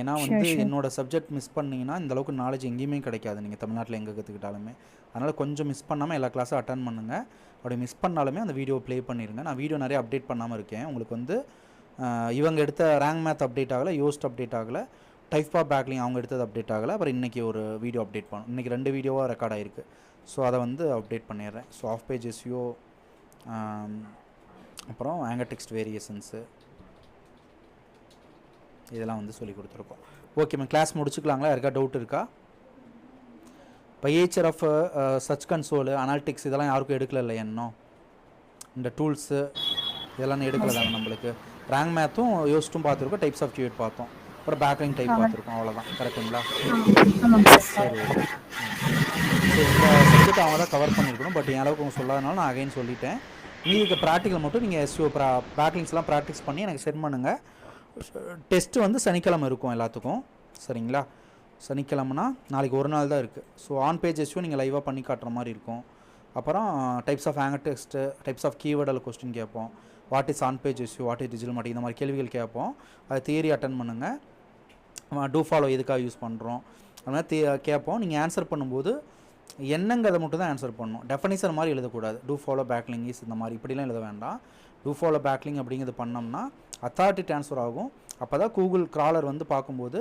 ஏன்னா வந்து என்னோட சப்ஜெக்ட் மிஸ் பண்ணிங்கன்னா இந்தளவுக்கு நாலேஜ் எங்கேயுமே கிடைக்காது, நீங்கள் தமிழ்நாட்டில் எங்கே கற்றுக்கிட்டாலுமே. அதனால் கொஞ்சம் மிஸ் பண்ணாமல் எல்லா கிளாஸும் அட்டன் பண்ணுங்கள். அப்படி மிஸ் பண்ணாலுமே அந்த வீடியோ ப்ளே பண்ணிடுங்க. நான் வீடியோ நிறைய அப்டேட் பண்ணாமல் இருக்கேன். உங்களுக்கு வந்து இவங்க எடுத்த ரேங்க் மேத் அப்டேட் ஆகலை, யோஸ்ட் அப்டேட் ஆகலை, டைப் ஆஃப் பேக்லிங் அவங்க எடுத்தது அப்டேட் ஆகலை. அப்புறம் இன்றைக்கி ஒரு வீடியோ அப்டேட் பண்ணணும். இன்றைக்கி 2 வீடியோவாக ரெக்கார்ட் ஆகிருக்கு. ஸோ அதை வந்து அப்டேட் பண்ணிடுறேன். ஸோ ஆஃப் பேஜ் எஸ்யூ, அப்புறம் ஆங்கர் டெக்ஸ்ட் வேரியேஷன்ஸு, இதெல்லாம் வந்து சொல்லி கொடுத்துருக்கோம். ஓகே மேம், கிளாஸ் முடிச்சுக்கலாங்களா? யாருக்கா டவுட் இருக்கா? Feature of search console, analytics இதெல்லாம் யாருக்கும் எடுக்கல இல்லை இன்னும்? இந்த டூல்ஸு இதெல்லாம் எடுக்கல தாங்க நம்மளுக்கு. ரேங்க் மேத்தும் யோஸ்ட்டும் பார்த்துருக்கோம், டைப்ஸ் ஆஃப் கியூட் பார்த்தோம், அப்புறம் பேக்லிங் டைப் பார்த்துருக்கோம். அவ்வளோதான், கரெக்டுங்களா? சரி, ஓகே. ஸோ இந்த சப்ஜெக்ட் அவங்க தான் கவர் பண்ணியிருக்கணும். பட் என் அளவுக்கு அவங்க சொல்லாதனால நான் அகைன் சொல்லிட்டேன். மீதிக்கு ப்ராக்டிக்கல் மட்டும் நீங்கள் எஸ்யூ பேக்லிங்ஸ்லாம் ப்ராக்டிஸ் பண்ணி எனக்கு சென்ட் பண்ணுங்கள். டெஸ்ட்டு வந்து சனிக்கிழமை இருக்கும் எல்லாத்துக்கும், சரிங்களா? சனிக்கிழமைனா நாளைக்கு ஒரு நாள் தான் இருக்குது. ஸோ ஆன் பேஜ் எஸ்யூ நீங்கள் லைவாக பண்ணி காட்டுற மாதிரி இருக்கும். அப்புறம் types of anchor text, types of கீவேர்டில் கொஸ்டின் கேட்போம். What is on page SEO, what is digital marketing, இந்த மாதிரி கேள்விகள் கேட்போம். அது தியரி அட்டன் பண்ணுங்கள். டூ ஃபாலோ எதுக்காக யூஸ் பண்ணுறோம் அது மாதிரி கேட்போம். நீங்கள் ஆன்சர் பண்ணும்போது என்னங்கிறத மட்டும் தான் ஆன்சர் பண்ணணும். டெஃபனிஷன் மாதிரி எழுதக்கூடாது. டூ ஃபாலோ பேக்லிங் இஸ் இந்த மாதிரி இப்படிலாம் எழுத வேண்டாம். டூ ஃபாலோ பேக்லிங் அப்படிங்கிறது பண்ணோம்னா அத்தாரிட்டி ட்ரான்ஸ்ஃபர் ஆகும். அப்போ தான் கூகுள் க்ராலர் வந்து பார்க்கும்போது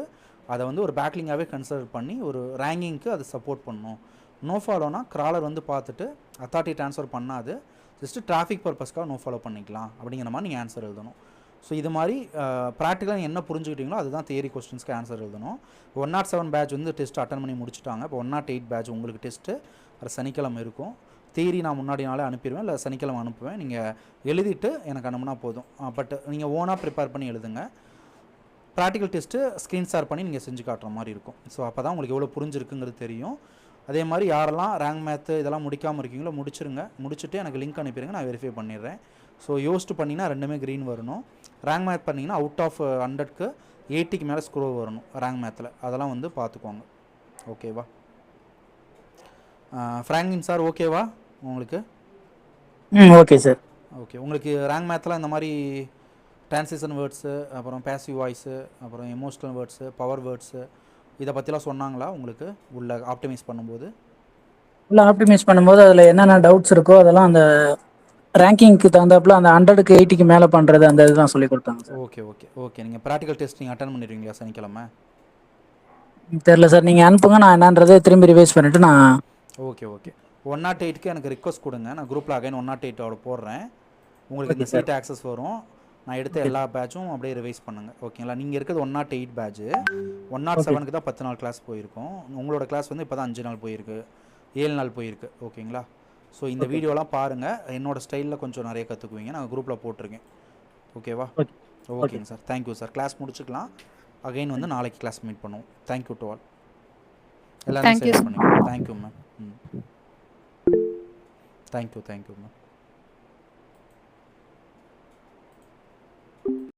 அதை வந்து ஒரு பேக்லிங்காகவே கன்சிடர் பண்ணி ஒரு ரேங்கிங்க்கு அது சப்போர்ட் பண்ணணும். நோ ஃபாலோனா க்ராலர் வந்து பார்த்துட்டு அத்தாரிட்டி ட்ரான்ஸ்ஃபர் பண்ணாது, ஜஸ்ட்டு டிராஃபிக் பர்பஸ்க்காக நோ ஃபாலோ பண்ணிக்கலாம் அப்படிங்கிற மாதிரி நீங்கள் ஆன்சர் எழுதணும். ஸோ இது மாதிரி ப்ராக்டிக்கலாக என்ன புரிஞ்சுக்கிட்டீங்களோ அதுதான் தியரி கொஸ்டின்ஸ்க்கு ஆன்சர் எழுதணும். 107 பேட்ச் வந்து டெஸ்ட் அட்டன் பண்ணி முடிச்சுட்டாங்க. இப்போ 108 பேட்ச் உங்களுக்கு டெஸ்ட்டு அது சனிக்கிழமை இருக்கும். தியரி நான் முன்னாடி நாளே அனுப்பிடுவேன், இல்லை சனிக்கிழமை அனுப்புவேன். நீங்கள் எழுதிட்டு எனக்கு அனுப்புனா போதும். பட் நீங்கள் ஓனாக ப்ரிப்பேர் பண்ணி எழுதுங்க. ப்ராக்டிக்கல் டெஸ்ட்டு ஸ்க்ரீன் ஷேர் பண்ணி நீங்கள் செஞ்சு காட்டுற மாதிரி இருக்கும். ஸோ அப்போ தான் உங்களுக்கு எவ்வளோ புரிஞ்சிருக்குங்கிறது தெரியும். அதே மாதிரி யாரெல்லாம் ரேங்க் மேத்து இதெல்லாம் முடிக்காமல் இருக்கீங்களோ முடிச்சிருங்க. முடிச்சுட்டு எனக்கு லிங்க் அனுப்பிடுங்க, நான் வெரிஃபை பண்ணிடுறேன். ஸோ யோஸ்ட்டு பண்ணிங்கன்னா 2மே க்ரீன் வரணும். ரேங்க் மேத் பண்ணிங்கன்னா அவுட் ஆஃப் 100க்கு 80க்கு மேலே ஸ்க்ரோர் வரணும் ரேங்க் மேத்தில். அதெல்லாம் வந்து பார்த்துக்கோங்க. ஓகேவா? ஃப்ராங்க்லின் சார் ஓகேவா உங்களுக்கு? Okay sir. ஓகே, உங்களுக்கு ரேங்க் மேத்தில் இந்த மாதிரி ட்ரான்சிஷன் வேர்ட்ஸு, அப்புறம் பேசிவ் வாய்ஸு, அப்புறம் எமோஷ்னல் வேர்ட்ஸு, பவர் வேர்ட்ஸு இதை பற்றிலாம் சொன்னாங்களா உங்களுக்கு உள்ள ஆப்டிமைஸ் பண்ணும்போது? உள்ள ஆப்டிமைஸ் பண்ணும்போது அதில் என்னென்ன டவுட்ஸ் இருக்கோ அதெல்லாம் அந்த ரேங்கிங்க்கு தகுந்தாப்புல அந்த 100க்கு 80க்கு மேலே பண்ணுறது அந்த இதுதான் சொல்லி கொடுத்தாங்க சார். Okay okay okay. நீங்கள் ப்ராக்டிக்கல் டெஸ்ட் நீங்கள் அட்டன் பண்ணிடுவீங்களா சனிக்கிழமை? தெரில சார், நீங்கள் அனுப்புங்க, நான் என்னன்றதை திரும்பி ரிவைஸ் பண்ணிவிட்டு நான். Okay okay. 108க்கு எனக்கு ரிக்வஸ்ட் கொடுங்க, நான் குரூப்பில் அகைன் 108 போடுறேன். உங்களுக்கு இந்த சீட் ஆக்சஸ் வரும். நான் எடுத்த எல்லா பேட்சும் அப்படியே ரிவைஸ் பண்ணுங்கள், ஓகேங்களா? நீங்கள் இருக்கிறது 108 பேட்ச்சு. 107க்கு தான் 10 நாள் கிளாஸ் போயிருக்கோம். உங்களோட கிளாஸ் வந்து இப்போ தான் 5 நாள் போயிருக்கு, 7 நாள் போயிருக்கு, ஓகேங்களா? ஸோ இந்த வீடியோலாம் பாருங்கள், என்னோடய ஸ்டைலில் கொஞ்சம் நிறைய கற்றுக்குவீங்க. நான் குரூப்பில் போட்டிருக்கேன். ஓகேவா? ஓகே. ஓகேங்க சார். Thank you sir. கிளாஸ் முடிச்சுக்கலாம். அகைன் வந்து நாளைக்கு கிளாஸ் மீட் பண்ணுவோம். Thank you to all. எல்லாரும் Thank you, சைன் sir. பண்ணிக்கலாம். Thank you ma'am. Thank you ma'am.